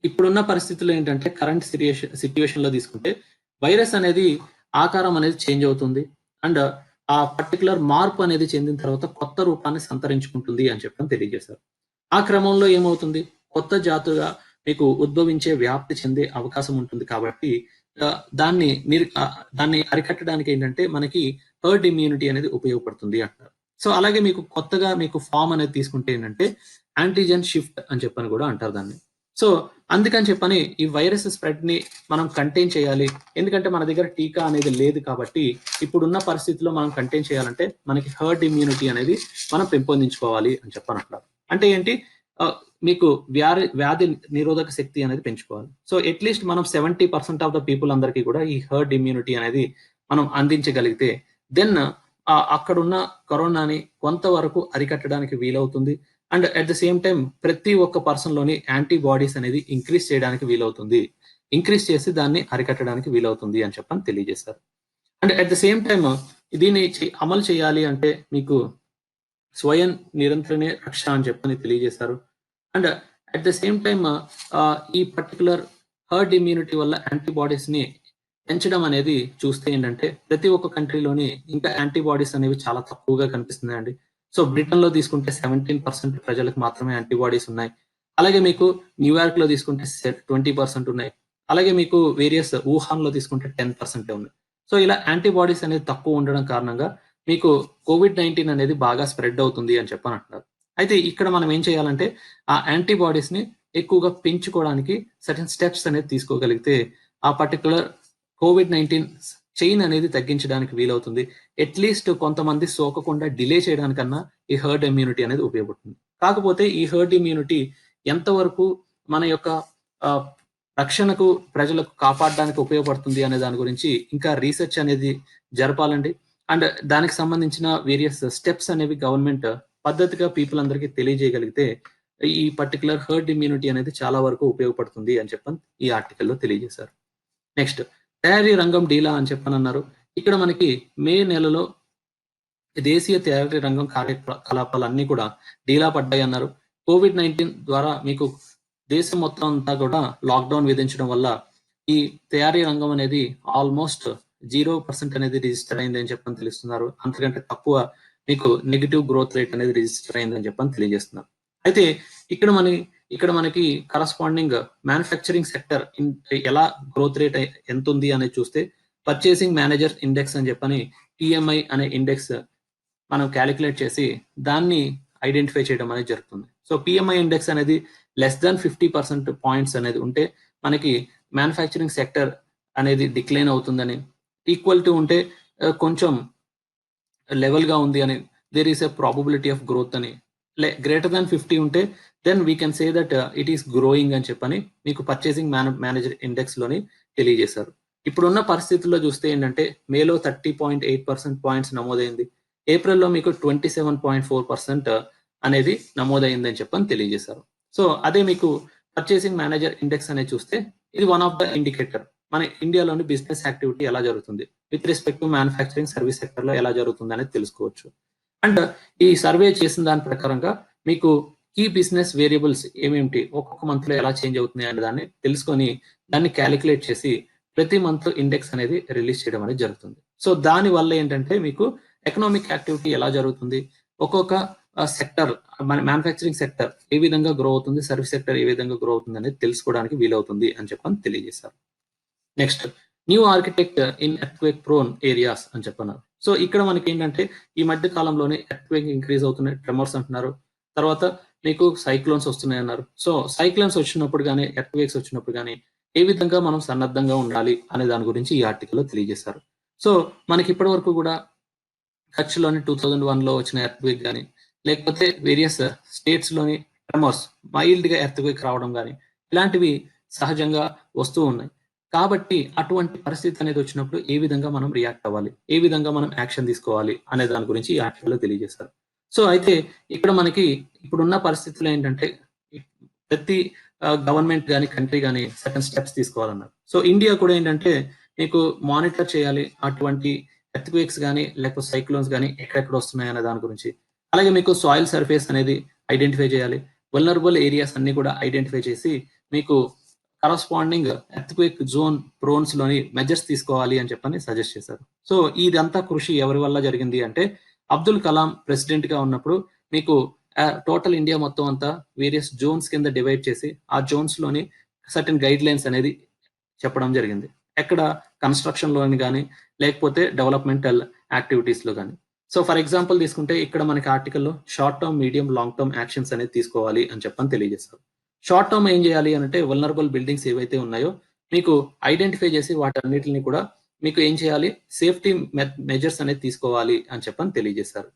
ఇప్పుడున్న పరిస్థితుల్లో ఏంటంటే కరెంట్ సిచ్యువేషన్ లో తీసుకుంటే వైరస్ అనేది ఆకారం అనేది చేంజ్ అవుతుంది అండ్ ఆ పర్టికులర్ మార్పు అనేది చెందిన తర్వాత కొత్త రూపాన్ని సంతరించుకుంటుంది అని చెప్పని తెలియజేశారు. ఆ క్రమంలో ఏమవుతుంది, కొత్త జాతుగా మీకు ఉద్భవించే వ్యాప్తి చెందే అవకాశం ఉంటుంది కాబట్టి దాన్ని అరికట్టడానికి ఏంటంటే మనకి హర్డ్ ఇమ్యూనిటీ అనేది ఉపయోగపడుతుంది అంటారు. సో అలాగే మీకు కొత్తగా మీకు ఫామ్ అనేది తీసుకుంటే ఏంటంటే యాంటీజెన్ షిఫ్ట్ అని చెప్పని కూడా అంటారు దాన్ని. సో అందుకని చెప్పని ఈ వైరస్ స్ప్రెడ్ ని మనం కంటైన్ చేయాలి, ఎందుకంటే మన దగ్గర టీకా అనేది లేదు కాబట్టి ఇప్పుడున్న పరిస్థితిలో మనం కంటైన్ చేయాలంటే మనకి హర్డ్ ఇమ్యూనిటీ అనేది మనం పెంపొందించుకోవాలి అని చెప్పని అంటారు. అంటే ఏంటి, మీకు వ్యాధి నిరోధక శక్తి అనేది పెంచుకోవాలి. సో అట్లీస్ట్ మనం 70% ఆఫ్ ద పీపుల్ అందరికీ కూడా ఈ హర్డ్ ఇమ్యూనిటీ అనేది మనం అందించగలిగితే దెన్ అక్కడున్న కరోనాని కొంతవరకు అరికట్టడానికి వీలవుతుంది. And at the same time ప్రతి ఒక్క పర్సన్ లోని యాంటీబాడీస్ అనేది ఇంక్రీజ్ చేయడానికి వీలవుతుంది. ఇంక్రీజ్ చేసి దాన్ని అరికట్టడానికి వీలవుతుంది అని చెప్పని తెలియజేశారు. And at the same time దీన్ని అమలు చేయాలి అంటే మీకు స్వయం నిరంతరనే రక్ష అని చెప్పని తెలియజేశారు. And at the same time ఈ పర్టికులర్ హర్డ్ ఇమ్యూనిటీ వల్ల యాంటీబాడీస్ ని పెంచడం అనేది చూస్తే ఏంటంటే ప్రతి ఒక్క కంట్రీలోని ఇంకా యాంటీబాడీస్ అనేవి చాలా తక్కువగా కనిపిస్తున్నాయండి. సో బ్రిటన్ లో తీసుకుంటే 17% ప్రజలకు మాత్రమే యాంటీబాడీస్ ఉన్నాయి. అలాగే మీకు న్యూయార్క్ లో తీసుకుంటే 20% ఉన్నాయి. అలాగే మీకు వేరియస్ వుహాన్ లో తీసుకుంటే 10% ఉన్నాయి. సో ఇలా యాంటీబాడీస్ అనేది తక్కువ ఉండడం కారణంగా మీకు COVID-19 అనేది బాగా స్ప్రెడ్ అవుతుంది అని చెప్పని అంటున్నారు. అయితే ఇక్కడ మనం ఏం చేయాలంటే ఆ యాంటీబాడీస్ ని ఎక్కువగా పెంచుకోవడానికి సర్టన్ స్టెప్స్ అనేది తీసుకోగలిగితే ఆ పర్టికులర్ COVID-19 చైన్ అనేది తగ్గించడానికి వీలవుతుంది. అట్లీస్ట్ కొంతమంది సోకకుండా డిలే చేయడానికన్నా ఈ హర్డ్ ఇమ్యూనిటీ అనేది ఉపయోగపడుతుంది. కాకపోతే ఈ హర్డ్ ఇమ్యూనిటీ ఎంతవరకు మన యొక్క రక్షణకు ప్రజలకు కాపాడడానికి ఉపయోగపడుతుంది అనే దాని గురించి ఇంకా రీసెర్చ్ అనేది జరపాలండి. అండ్ దానికి సంబంధించిన వేరియస్ స్టెప్స్ అనేవి గవర్నమెంట్ పద్ధతిగా పీపుల్ అందరికీ తెలియజేయగలిగితే ఈ పర్టికులర్ హర్డ్ ఇమ్యూనిటీ అనేది చాలా వరకు ఉపయోగపడుతుంది అని చెప్పని ఈ ఆర్టికల్లో తెలియజేశారు. నెక్స్ట్ తయారీ రంగం డీలా అని చెప్పని అన్నారు. ఇక్కడ మనకి మే నెలలో దేశీయ తయారీ రంగం కార్యకలాపాలన్నీ కూడా డీలా పడ్డాయి అన్నారు. COVID-19 ద్వారా మీకు దేశం మొత్తం అంతా కూడా లాక్డౌన్ విధించడం వల్ల ఈ తయారీ రంగం అనేది ఆల్మోస్ట్ 0% అనేది రిజిస్టర్ అయింది అని చెప్పని తెలుస్తున్నారు. అంతకంటే తక్కువ మీకు నెగిటివ్ గ్రోత్ రేట్ అనేది రిజిస్టర్ అయింది అని చెప్పని తెలియజేస్తున్నారు. అయితే ఇక్కడ మనకి కరస్పాండింగ్ మ్యానుఫ్యాక్చరింగ్ సెక్టర్ ఎలా గ్రోత్ రేట్ ఎంత ఉంది అనేది చూస్తే పర్చేసింగ్ మేనేజర్ ఇండెక్స్ అని చెప్పని PMI అనే ఇండెక్స్ మనం క్యాలిక్యులేట్ చేసి దాన్ని ఐడెంటిఫై చేయడం అనేది జరుగుతుంది. సో PMI ఇండెక్స్ అనేది లెస్ దాన్ 50% పాయింట్స్ అనేది ఉంటే మనకి మ్యానుఫ్యాక్చరింగ్ సెక్టర్ అనేది డిక్లైన్ అవుతుందని, ఈక్వల్ టు ఉంటే కొంచెం లెవెల్ గా ఉంది అని, there is a probability of growth అని, గ్రేటర్ దాన్ 50 ఉంటే then we can say that it is growing అని చెప్పని మీకు పర్చేసింగ్ మేనేజర్ ఇండెక్స్ లోని తెలియజేశారు. ఇప్పుడున్న పరిస్థితుల్లో చూస్తే ఏంటంటే మేలో 30.8% పాయింట్స్ నమోదైంది. ఏప్రిల్లో మీకు 27.4% అనేది నమోదైంది అని చెప్పని తెలియజేశారు. సో అదే మీకు పర్చేసింగ్ మేనేజర్ ఇండెక్స్ అనేది చూస్తే ఇది వన్ ఆఫ్ ద ఇండికేటర్ మన ఇండియాలోని బిజినెస్ యాక్టివిటీ ఎలా జరుగుతుంది with respect to manufacturing service sector లో ఎలా జరుగుతుంది అనేది తెలుసుకోవచ్చు. అండ్ ఈ సర్వే చేసిన దాని ప్రకారంగా మీకు కీ బిజినెస్ వేరియబుల్స్ ఏమేమిటి ఒక్కొక్క మంత్ లో ఎలా చేంజ్ అవుతుంది అనే దాన్ని తెలుసుకొని దాన్ని క్యాలిక్యులేట్ చేసి ప్రతి మంత్ ఇండెక్స్ అనేది రిలీజ్ చేయడం అనేది జరుగుతుంది. సో దాని వల్ల ఏంటంటే మీకు ఎకనామిక్ యాక్టివిటీ ఎలా జరుగుతుంది, ఒక్కొక్క సెక్టర్ మ్యానుఫ్యాక్చరింగ్ సెక్టర్ ఏ విధంగా గ్రో అవుతుంది, సర్వీస్ సెక్టర్ ఏ విధంగా గ్రో అవుతుంది అనేది తెలుసుకోవడానికి వీలవుతుంది అని చెప్పని తెలియజేశారు. Next new architect in earthquake prone areas అని చెప్పన్నారు. సో ఇక్కడ మనకి ఏంటంటే ఈ మధ్య కాలంలోనే ఎర్త్క్వేక్ ఇంక్రీజ్ అవుతున్నాయి, ట్రెమర్స్ అంటున్నారు, తర్వాత మీకు సైక్లోన్స్ వస్తున్నాయి అన్నారు. సో సైక్లోన్స్ వచ్చినప్పుడు కానీ ఎర్త్క్వేక్స్ వచ్చినప్పుడు కానీ ఏ విధంగా మనం సన్నద్ధంగా ఉండాలి అనే దాని గురించి ఈ ఆర్టికల్లో తెలియజేశారు. సో మనకి ఇప్పటి వరకు కూడా కచ్లోని 2001లో వచ్చిన ఎర్త్క్వేక్ కానీ లేకపోతే వేరియస్ స్టేట్స్ లోని ట్రెమర్స్ మైల్డ్ గా ఎర్త్క్వేక్ రావడం కానీ ఇలాంటివి సహజంగా వస్తూ ఉన్నాయి. కాబట్టి అటువంటి పరిస్థితి అనేది వచ్చినప్పుడు ఏ విధంగా మనం రియాక్ట్ అవ్వాలి, ఏ విధంగా మనం యాక్షన్ తీసుకోవాలి అనే దాని గురించి ఈ ఆర్టికల్లో తెలియజేశారు. సో అయితే ఇక్కడ మనకి ఇప్పుడున్న పరిస్థితులు ఏంటంటే ప్రతి గవర్నమెంట్ కానీ కంట్రీ కానీ సర్టన్ స్టెప్స్ తీసుకోవాలన్నారు. సో ఇండియా కూడా ఏంటంటే మీకు మానిటర్ చేయాలి అటువంటి ఎర్త్క్వేక్స్ కానీ లేకపోతే సైక్లోన్స్ కానీ ఎక్కడెక్కడ వస్తున్నాయి అనే దాని గురించి. అలాగే మీకు సాయిల్ సర్ఫేస్ అనేది ఐడెంటిఫై చేయాలి, వల్నరబుల్ ఏరియాస్ అన్ని కూడా ఐడెంటిఫై చేసి మీకు కరస్పాండింగ్ ఎర్త్క్వేక్ జోన్ ప్రోన్స్ లోని మెజర్స్ తీసుకోవాలి అని చెప్పని సజెస్ట్ చేశారు. సో ఇదంతా కృషి ఎవరి వల్ల జరిగింది అంటే అబ్దుల్ కలాం ప్రెసిడెంట్ గా ఉన్నప్పుడు మీకు టోటల్ ఇండియా మొత్తం అంతా వేరియస్ జోన్స్ కింద డివైడ్ చేసి ఆ జోన్స్ లోని సర్టెన్ గైడ్ లైన్స్ అనేది చెప్పడం జరిగింది. ఎక్కడ కన్స్ట్రక్షన్ లోని కానీ లేకపోతే డెవలప్మెంటల్ యాక్టివిటీస్ లో కానీ. సో ఫర్ ఎగ్జాంపుల్ తీసుకుంటే ఇక్కడ మనకి ఆర్టికల్లో short term, medium, long term actions అనేది తీసుకోవాలి అని చెప్పని తెలియజేస్తారు. షార్ట్ టర్మ్ ఏం చేయాలి అంటే వల్నరబుల్ బిల్డింగ్స్ ఏవైతే ఉన్నాయో మీకు ఐడెంటిఫై చేసి వాటన్నిటిని కూడా మీకు ఏం చేయాలి, సేఫ్టీ మెజర్స్ అనేది తీసుకోవాలి అని చెప్పని తెలియజేశారు.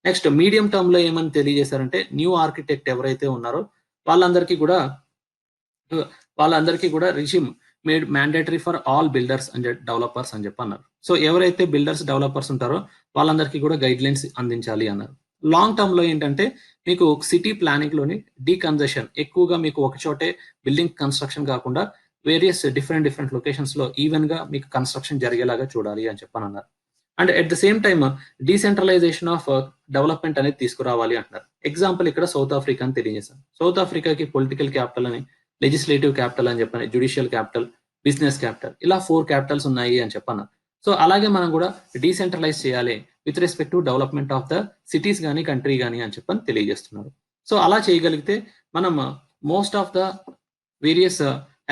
నెక్స్ట్ మీడియం టర్మ్ లో ఏమని తెలియజేశారంటే న్యూ ఆర్కిటెక్ట్ ఎవరైతే ఉన్నారో వాళ్ళందరికీ కూడా regime made mandatory for all builders and developers అని చెప్పి అన్నారు. సో ఎవరైతే బిల్డర్స్ డెవలపర్స్ ఉంటారో వాళ్ళందరికీ కూడా గైడ్ లైన్స్ అందించాలి అన్నారు. లాంగ్ టర్మ్ లో ఏంటంటే మీకు సిటీ ప్లానింగ్ లోని డీకన్జెషన్ ఎక్కువగా మీకు ఒక చోటే బిల్డింగ్ కన్స్ట్రక్షన్ కాకుండా వేరియస్ డిఫరెంట్ లొకేషన్స్ లో ఈవెన్ గా మీకు కన్స్ట్రక్షన్ జరిగేలాగా చూడాలి అని చెప్పని అన్నారు. And at the same time decentralisation of development అనేది తీసుకురావాలి అంటున్నారు. ఎగ్జాంపుల్ ఇక్కడ సౌత్ ఆఫ్రికా అని తెలియజేశాను. సౌత్ ఆఫ్రికాకి పొలిటికల్ క్యాపిటల్ అని, లెజిస్లేటివ్ క్యాపిటల్ అని చెప్పని, జ్యుడిషియల్ క్యాపిటల్, బిజినెస్ క్యాపిటల్, ఇలా 4 క్యాపిటల్స్ ఉన్నాయి అని చెప్పన్నారు. సో అలాగే మనం కూడా డీసెంట్రలైజ్ చేయాలి with respect to development of the cities కానీ కంట్రీ కానీ అని చెప్పని తెలియజేస్తున్నారు. సో అలా చేయగలిగితే మనం most of the various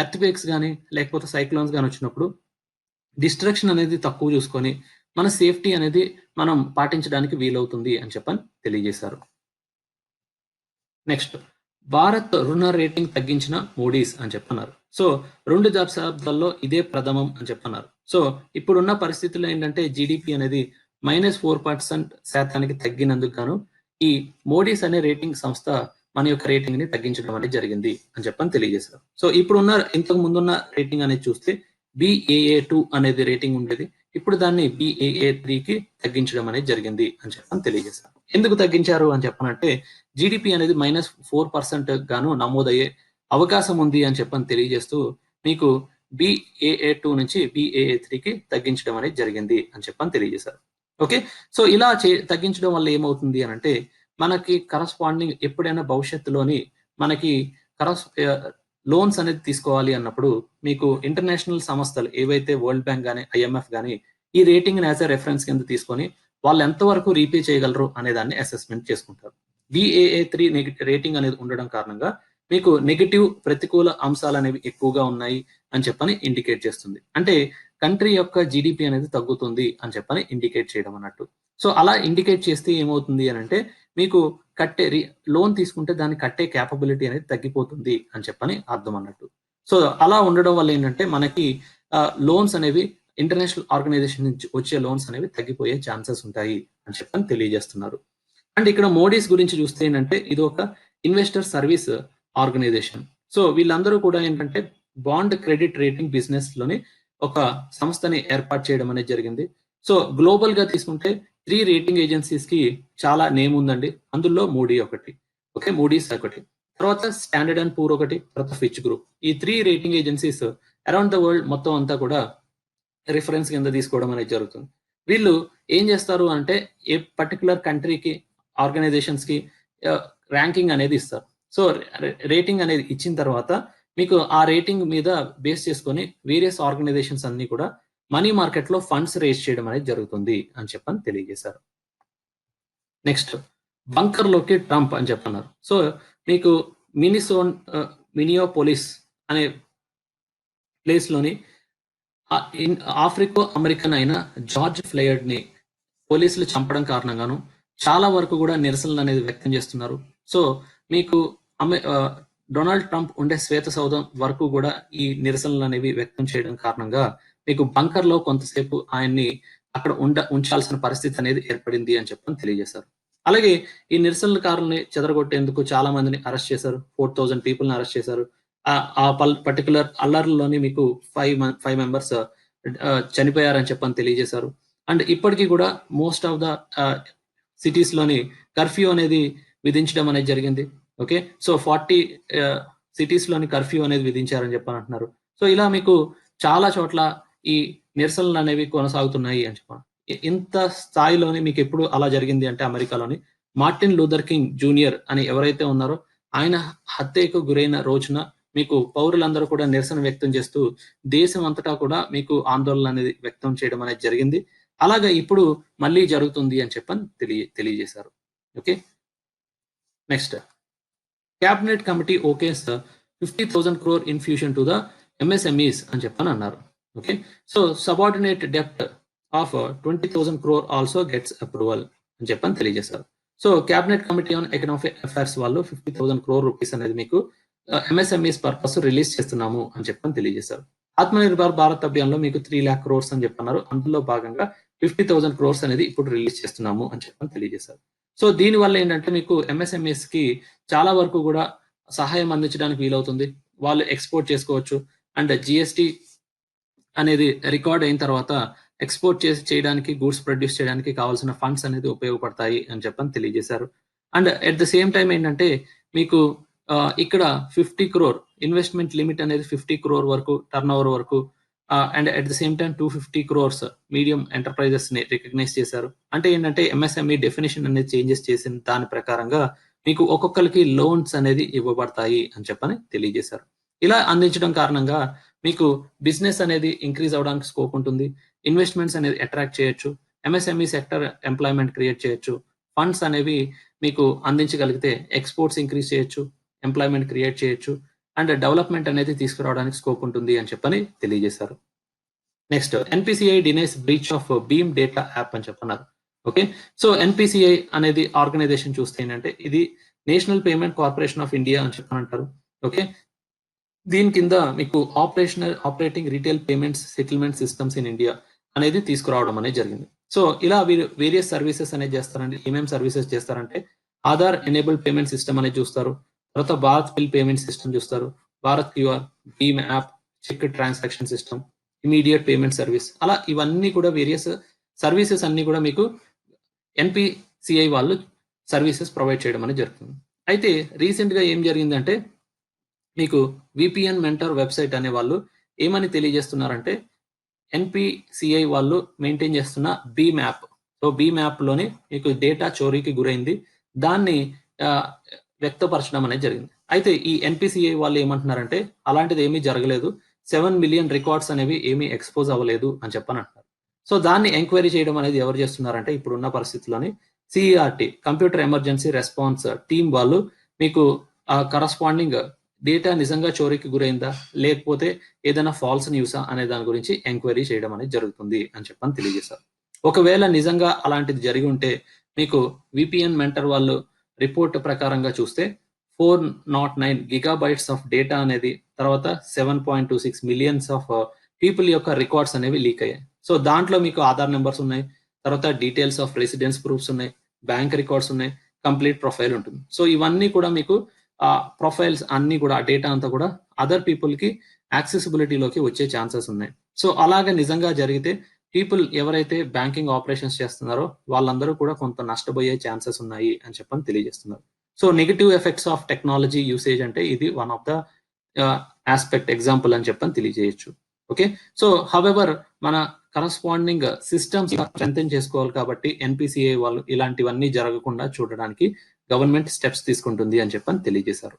earthquakes కానీ లేకపోతే సైక్లోన్స్ కానీ వచ్చినప్పుడు డిస్ట్రక్షన్ అనేది తక్కువ చూసుకొని మన సేఫ్టీ అనేది మనం పాటించడానికి వీలవుతుంది అని చెప్పని తెలియజేశారు. నెక్స్ట్, భారత్ రుణ రేటింగ్ తగ్గించిన మోడీస్ అని చెప్పన్నారు. సో 2 దశాబ్దాల్లో ఇదే ప్రథమం అని చెప్పన్నారు. సో ఇప్పుడున్న పరిస్థితుల్లో ఏంటంటే జీడిపి అనేది -4% తగ్గినందుకు గాను ఈ మోడీస్ అనే రేటింగ్ సంస్థ మన యొక్క రేటింగ్ ని తగ్గించడం అనేది జరిగింది అని చెప్పని తెలియజేశారు. సో ఇప్పుడున్న ఇంతకు ముందున్న రేటింగ్ అనేది చూస్తే BAA2 అనేది రేటింగ్ ఉండేది. ఇప్పుడు దాన్ని BAA3కి తగ్గించడం అనేది జరిగింది అని చెప్పని తెలియజేశారు. ఎందుకు తగ్గించారు అని చెప్పనంటే జీడిపి అనేది -4% గాను నమోదయ్యే అవకాశం ఉంది అని చెప్పని తెలియజేస్తూ మీకు BAA2 నుంచి BAA3కి తగ్గించడం అనేది జరిగింది అని చెప్పని తెలియజేశారు. ఓకే, సో ఇలా తగ్గించడం వల్ల ఏమవుతుంది అని అంటే మనకి కరస్పాండింగ్ ఎప్పుడైనా భవిష్యత్తులోని మనకి లోన్స్ అనేది తీసుకోవాలి అన్నప్పుడు మీకు ఇంటర్నేషనల్ సంస్థలు ఏవైతే వరల్డ్ బ్యాంక్ కానీ IMF కానీ ఈ రేటింగ్ యాజ్ ఎ రెఫరెన్స్ కింద తీసుకొని వాళ్ళు ఎంతవరకు రీపే చేయగలరు అనే దాన్ని అసెస్మెంట్ చేసుకుంటారు. BAA3 రేటింగ్ అనేది ఉండడం కారణంగా మీకు నెగటివ్ ప్రతికూల అంశాలు అనేవి ఎక్కువగా ఉన్నాయి అని చెప్పని ఇండికేట్ చేస్తుంది. అంటే కంట్రీ యొక్క జీడిపి అనేది తగ్గుతుంది అని చెప్పని ఇండికేట్ చేయడం అన్నట్టు. సో అలా ఇండికేట్ చేస్తే ఏమవుతుంది అని అంటే మీకు లోన్ తీసుకుంటే దాన్ని కట్టే క్యాపబిలిటీ అనేది తగ్గిపోతుంది అని చెప్పని అర్థం అన్నట్టు. సో అలా ఉండడం వల్ల ఏంటంటే మనకి లోన్స్ అనేవి ఇంటర్నేషనల్ ఆర్గనైజేషన్ నుంచి వచ్చే లోన్స్ అనేవి తగ్గిపోయే ఛాన్సెస్ ఉంటాయి అని చెప్పని తెలియజేస్తున్నారు. అండ్ ఇక్కడ మోడీస్ గురించి చూస్తే ఏంటంటే ఇది ఒక ఇన్వెస్టర్ సర్వీస్ ఆర్గనైజేషన్. సో వీళ్ళందరూ కూడా ఏంటంటే బాండ్ క్రెడిట్ రేటింగ్ బిజినెస్ లోని ఒక సంస్థని ఏర్పాటు చేయడం అనేది జరిగింది. సో గ్లోబల్ గా తీసుకుంటే 3 రేటింగ్ ఏజెన్సీస్ కి చాలా నేమ్ ఉందండి. అందులో మూడీస్ ఒకటి, తర్వాత స్టాండర్డ్ అండ్ పూర్ ఒకటి, తర్వాత ఫిచ్ గ్రూప్. ఈ 3 rating agencies around the world మొత్తం అంతా కూడా రిఫరెన్స్ కింద తీసుకోవడం అనేది జరుగుతుంది. వీళ్ళు ఏం చేస్తారు అంటే ఏ పర్టికులర్ కంట్రీకి ఆర్గనైజేషన్స్ కి ర్యాంకింగ్ అనేది ఇస్తారు. సో రేటింగ్ అనేది ఇచ్చిన తర్వాత మీకు ఆ రేటింగ్ మీద బేస్ చేసుకొని వేరియస్ ఆర్గనైజేషన్స్ అన్ని కూడా మనీ మార్కెట్ లో ఫండ్స్ రేజ్ చేయడం అనేది జరుగుతుంది అని చెప్పని తెలియజేశారు. నెక్స్ట్, బంకర్ లోకి ట్రంప్ అని చెప్పన్నారు. సో మీకు మినియోపోలిస్ అనే ప్లేస్ లోని ఆఫ్రికో అమెరికన్ అయిన జార్జ్ ఫ్లయర్డ్ ని పోలీసులు చంపడం కారణంగాను చాలా వరకు కూడా నిరసనలు అనేది వ్యక్తం చేస్తున్నారు. సో మీకు డొనాల్డ్ ట్రంప్ ఉండే శ్వేత సౌధం వరకు కూడా ఈ నిరసనలు అనేవి వ్యక్తం చేయడం కారణంగా మీకు బంకర్ లో కొంతసేపు ఆయన్ని అక్కడ ఉంచాల్సిన పరిస్థితి అనేది ఏర్పడింది అని చెప్పని తెలియజేశారు. అలాగే ఈ నిరసనల కారుల్ని చెదరగొట్టేందుకు చాలా మందిని అరెస్ట్ చేశారు. 4000 పీపుల్ ని అరెస్ట్ చేశారు. ఆ పర్టికులర్ అల్లర్లోని మీకు 5 మెంబర్స్ చనిపోయారని చెప్పని తెలియజేశారు. అండ్ ఇప్పటికీ కూడా మోస్ట్ ఆఫ్ ద సిటీస్ లోని కర్ఫ్యూ అనేది విధించడం అనేది జరిగింది. ఓకే, సో 40 సిటీస్ లోని కర్ఫ్యూ అనేది విధించారని చెప్పని అంటున్నారు. సో ఇలా మీకు చాలా చోట్ల ఈ నిరసనలు అనేవి కొనసాగుతున్నాయి అని చెప్పాను. ఇంత స్థాయిలోని మీకు ఎప్పుడు అలా జరిగింది అంటే అమెరికాలోని మార్టిన్ లూథర్ కింగ్ జూనియర్ అని ఎవరైతే ఉన్నారో ఆయన హత్యకు గురైన రోజున మీకు పౌరులందరూ కూడా నిరసన వ్యక్తం చేస్తూ దేశం అంతటా కూడా మీకు ఆందోళన అనేది వ్యక్తం చేయడం అనేది జరిగింది. అలాగా ఇప్పుడు మళ్ళీ జరుగుతుంది అని చెప్పని తెలియజేశారు. Okay, next, cabinet committee okays 50,000 crore infusion to the MSMEs అని చెప్పని అన్నారు. ఓకే, సో సబార్డినేట్ డెప్ట్ of 20,000 crore also gets approval అని చెప్పని తెలియజేశారు. So cabinet committee on economic affairs వాళ్ళు 50,000 crore రూపీస్ అనేది మీకు MSMEs పర్పస్ రిలీజ్ చేస్తున్నాము అని చెప్పని తెలియజేశారు. ఆత్మనిర్భర్ భారత్ అభియాన్లో మీకు 3 lakh crores అని చెప్పన్నారు. అందులో భాగంగా 50,000 crores అనేది ఇప్పుడు రిలీజ్ చేస్తున్నాము అని చెప్పని తెలియజేశారు. సో దీని వల్ల ఏంటంటే మీకు MSMEs కి చాలా వరకు కూడా సహాయం అందించడానికి వీలవుతుంది. వాళ్ళు ఎక్స్పోర్ట్ చేసుకోవచ్చు. అండ్ జిఎస్టి అనేది రికార్డ్ అయిన తర్వాత ఎక్స్పోర్ట్ చేయడానికి, గూడ్స్ ప్రొడ్యూస్ చేయడానికి కావాల్సిన ఫండ్స్ అనేది ఉపయోగపడతాయి అని చెప్పని తెలియజేశారు. And at the same time ఏంటంటే మీకు ఇక్కడ 50 crore ఇన్వెస్ట్మెంట్ లిమిట్ అనేది 50 crore వరకు టర్న్ ఓవర్ వరకు, and at the same time 250 crores medium enterprises ని రికగ్నైజ్ చేశారు. అంటే ఏంటంటే ఎంఎస్ఎంఈ డెఫినేషన్ అనేది చేంజెస్ చేసిన దాని ప్రకారంగా మీకు ఒక్కొక్కరికి లోన్స్ అనేది ఇవ్వబడతాయి అని చెప్పని తెలియజేశారు. ఇలా అందించడం కారణంగా మీకు బిజినెస్ అనేది ఇంక్రీజ్ అవడానికి స్కోప్ ఉంటుంది. ఇన్వెస్ట్మెంట్స్ అనేది అట్రాక్ట్ చేయొచ్చు. ఎంఎస్ఎంఈ సెక్టర్ ఎంప్లాయ్మెంట్ క్రియేట్ చేయొచ్చు. ఫండ్స్ అనేవి మీకు అందించగలిగితే ఎక్స్పోర్ట్స్ ఇంక్రీజ్ చేయొచ్చు, ఎంప్లాయ్మెంట్ క్రియేట్ చేయొచ్చు, అండ్ డెవలప్మెంట్ అనేది తీసుకురావడానికి స్కోప్ ఉంటుంది అని చెప్పని తెలియజేశారు. Next, NPCI denies breach of BHIM data app అని చెప్పన్నారు. ఓకే, సో ఎన్పిసిఐ అనేది ఆర్గనైజేషన్ చూస్తే ఏంటంటే ఇది National Payment Corporation of India అని చెప్పనంటారు. ఓకే, దీని కింద మీకు operating retail payments settlement systems in India అనేది తీసుకురావడం అనేది జరిగింది. సో ఇలా వీరు వేరియస్ సర్వీసెస్ అనేది చేస్తారండి. ఏమేమి సర్వీసెస్ చేస్తారంటే ఆధార్ ఎనేబుల్డ్ పేమెంట్ సిస్టమ్ అనేది చూస్తారు, తర్వాత భారత్ బిల్ పేమెంట్ సిస్టమ్ చూస్తారు, భారత్ క్యూఆర్, భీమ్ app, cheque transaction system, immediate payment service, అలా ఇవన్నీ కూడా వేరియస్ సర్వీసెస్ అన్ని కూడా మీకు ఎన్పిసిఐ వాళ్ళు సర్వీసెస్ ప్రొవైడ్ చేయడం అనేది జరుగుతుంది. అయితే రీసెంట్ గా ఏం జరిగిందంటే మీకు విపిఎన్ మెంటర్ వెబ్సైట్ అనే వాళ్ళు ఏమని తెలియజేస్తున్నారంటే ఎన్పిసిఐ వాళ్ళు మెయింటైన్ చేస్తున్న Bhim app, so Bhim app లోని మీకు డేటా చోరీకి గురైంది, దాన్ని వ్యక్తపరచడం అనేది జరిగింది. అయితే ఈ ఎన్పిసిఐ వాళ్ళు ఏమంటున్నారంటే అలాంటిది ఏమీ జరగలేదు, 7 million రికార్డ్స్ అనేవి ఏమీ ఎక్స్పోజ్ అవ్వలేదు అని చెప్పని అంటున్నారు. సో దాన్ని ఎంక్వైరీ చేయడం అనేది ఎవరు చేస్తున్నారంటే ఇప్పుడున్న పరిస్థితుల్లోని C E R T computer emergency response team వాళ్ళు మీకు కరస్పాండింగ్ డేటా నిజంగా చోరీకి గురైందా లేకపోతే ఏదైనా ఫాల్స్ న్యూసా అనే దాని గురించి ఎంక్వైరీ చేయడం అనేది జరుగుతుంది అని చెప్పని తెలియజేశారు. ఒకవేళ నిజంగా అలాంటిది జరిగి ఉంటే మీకు విపిఎన్ మెంటర్ వాళ్ళు రిపోర్ట్ ప్రకారంగా చూస్తే 409 gigabytes ఆఫ్ డేటా అనేది, తర్వాత 7.26 millions ఆఫ్ పీపుల్ యొక్క రికార్డ్స్ అనేవి లీక్ అయ్యాయి. సో దాంట్లో మీకు ఆధార్ నెంబర్స్ ఉన్నాయి, తర్వాత డీటెయిల్స్ ఆఫ్ రెసిడెన్స్ ప్రూఫ్స్ ఉన్నాయి, బ్యాంక్ రికార్డ్స్ ఉన్నాయి, కంప్లీట్ ప్రొఫైల్ ఉంటుంది. సో ఇవన్నీ కూడా మీకు ప్రొఫైల్స్ అన్ని కూడా డేటా అంతా కూడా అదర్ పీపుల్ కి యాక్సెసిబిలిటీలోకి వచ్చే ఛాన్సెస్ ఉన్నాయి. సో అలాగే నిజంగా జరిగితే పీపుల్ ఎవరైతే బ్యాంకింగ్ ఆపరేషన్స్ చేస్తున్నారో వాళ్ళందరూ కూడా కొంత నష్టపోయే ఛాన్సెస్ ఉన్నాయి అని చెప్పని తెలియజేస్తున్నారు. So negative effects of technology usage అంటే ఇది one of the aspect example అని చెప్పని తెలియజేయచ్చు. ఓకే, సో హవెవర్ మన కరస్పాండింగ్ సిస్టమ్స్ స్ట్రెంథెన్ చేసుకోవాలి కాబట్టి ఎన్పిసిఐ వాళ్ళు ఇలాంటివన్నీ జరగకుండా చూడడానికి గవర్నమెంట్ స్టెప్స్ తీసుకుంటుంది అని చెప్పని తెలియజేశారు.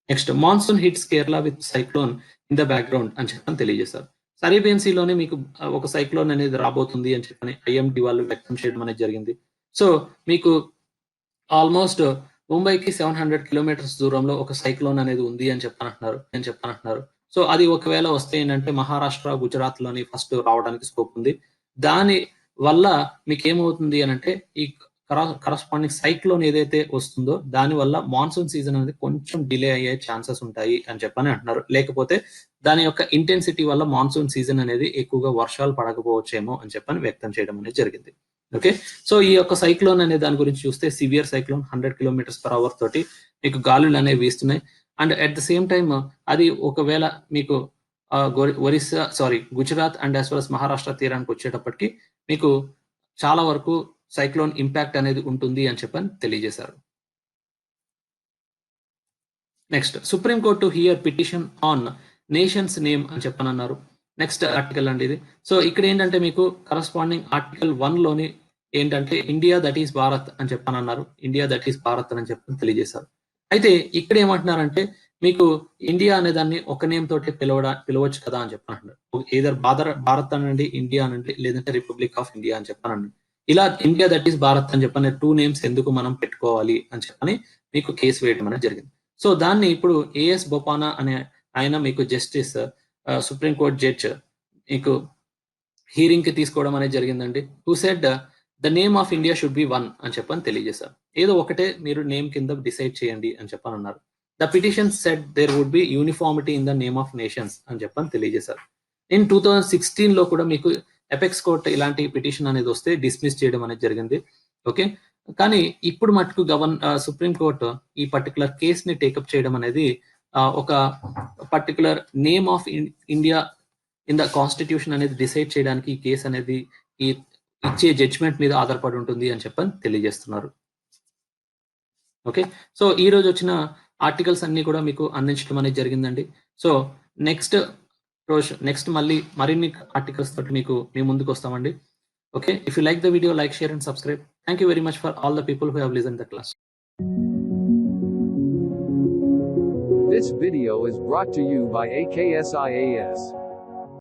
Next, monsoon hits Kerala with cyclone in the background అని చెప్పని తెలియజేశారు. అరేబియన్ సీలోనే మీకు ఒక సైక్లోన్ అనేది రాబోతుంది అని చెప్పని ఐఎండి వాళ్ళు వ్యక్తం చేయడం అనేది జరిగింది. సో మీకు ఆల్మోస్ట్ ముంబైకి 700 kilometers దూరంలో ఒక సైక్లోన్ అనేది ఉంది అని చెప్పనంటున్నారు. సో అది ఒకవేళ వస్తే ఏంటంటే మహారాష్ట్ర, గుజరాత్ లోని ఫస్ట్ రావడానికి స్కోప్ ఉంది. దాని వల్ల మీకు ఏమవుతుంది అని అంటే ఈ కరస్పాండింగ్ సైక్లోన్ ఏదైతే వస్తుందో దాని వల్ల మాన్సూన్ సీజన్ అనేది కొంచెం డిలే అయ్యే ఛాన్సెస్ ఉంటాయి అని చెప్పని అంటున్నారు. లేకపోతే దాని యొక్క ఇంటెన్సిటీ వల్ల మాన్సూన్ సీజన్ అనేది ఎక్కువగా వర్షాలు పడకపోవచ్చేమో అని చెప్పని వ్యక్తం చేయడం అనేది జరిగింది. ఓకే, సో ఈ యొక్క సైక్లోన్ అనే దాని గురించి చూస్తే సివియర్ సైక్లోన్ 100 km/h తోటి మీకు గాలులు అనేవి వీస్తున్నాయి. And at the same time అది ఒకవేళ మీకు Gujarat and as well as Maharashtra తీరానికి వచ్చేటప్పటికి మీకు చాలా వరకు సైక్లోన్ ఇంపాక్ట్ అనేది ఉంటుంది అని చెప్పని తెలియజేశారు. Next, supreme court to hear petition on nations name అని చెప్పనన్నారు. నెక్స్ట్ ఆర్టికల్ అండి ఇది. సో ఇక్కడ ఏంటంటే మీకు కరస్పాండింగ్ ఆర్టికల్ 1 లోని ఏంటంటే ఇండియా దట్ ఈస్ భారత్ అని చెప్పనన్నారు. ఇండియా దట్ ఈస్ భారత్ అని చెప్పని తెలియజేశారు. అయితే ఇక్కడ ఏమంటున్నారంటే మీకు ఇండియా అనే దాన్ని ఒక నేమ్ తోటి పిలవచ్చు కదా అని చెప్పనంటున్నారు. ఏదర్ భారత్ అనండి, ఇండియా అనండి, లేదంటే రిపబ్లిక్ ఆఫ్ ఇండియా అని చెప్పనండి. ఇలా ఇండియా దట్ ఈస్ భారత్ అని చెప్పని 2 names ఎందుకు మనం పెట్టుకోవాలి అని చెప్పని మీకు కేసు వేయడం అనేది జరిగింది. సో దాన్ని ఇప్పుడు ఏఎస్ బొపానా అనే ఆయన మీకు జస్టిస్ సుప్రీం కోర్ట్ జడ్జ్ మీకు హీరింగ్ కి తీసుకోవడం అనేది జరిగిందండి. Who said the name of India should be 1 అని చెప్పని తెలియజేశారు. ఏదో ఒకటే మీరు నేమ్ కింద డిసైడ్ చేయండి అని చెప్పని అన్నారు. The petition said there would be uniformity in the name of nations అని చెప్పని తెలియజేశారు. ఇన్ 2016 లో కూడా మీకు ఎపెక్స్ కోర్ట్ ఇలాంటి పిటిషన్ అనేది వస్తే డిస్మిస్ చేయడం అనేది జరిగింది. ఓకే, కానీ ఇప్పుడు మటుకు సుప్రీం కోర్టు ఈ పర్టికులర్ కేసుని టేకప్ చేయడం అనేది ఒక particular name of India in the constitution అనేది డిసైడ్ చేయడానికి ఈ కేసు అనేది ఈ ఇచ్చే జడ్జ్మెంట్ మీద ఆధారపడి ఉంటుంది అని చెప్పని తెలియజేస్తున్నారు. ఓకే, సో ఈ రోజు వచ్చిన ఆర్టికల్స్ అన్ని కూడా మీకు అందించడం అనేది జరిగిందండి. సో నెక్స్ట్ మరిన్ని ఆర్టికల్స్ తోటి మీ ముందుకు వస్తామండి. Okay, if you like the video, like, share and subscribe. Thank you very much for all the people who have listened to the class. This video is brought to you by AKSIAS.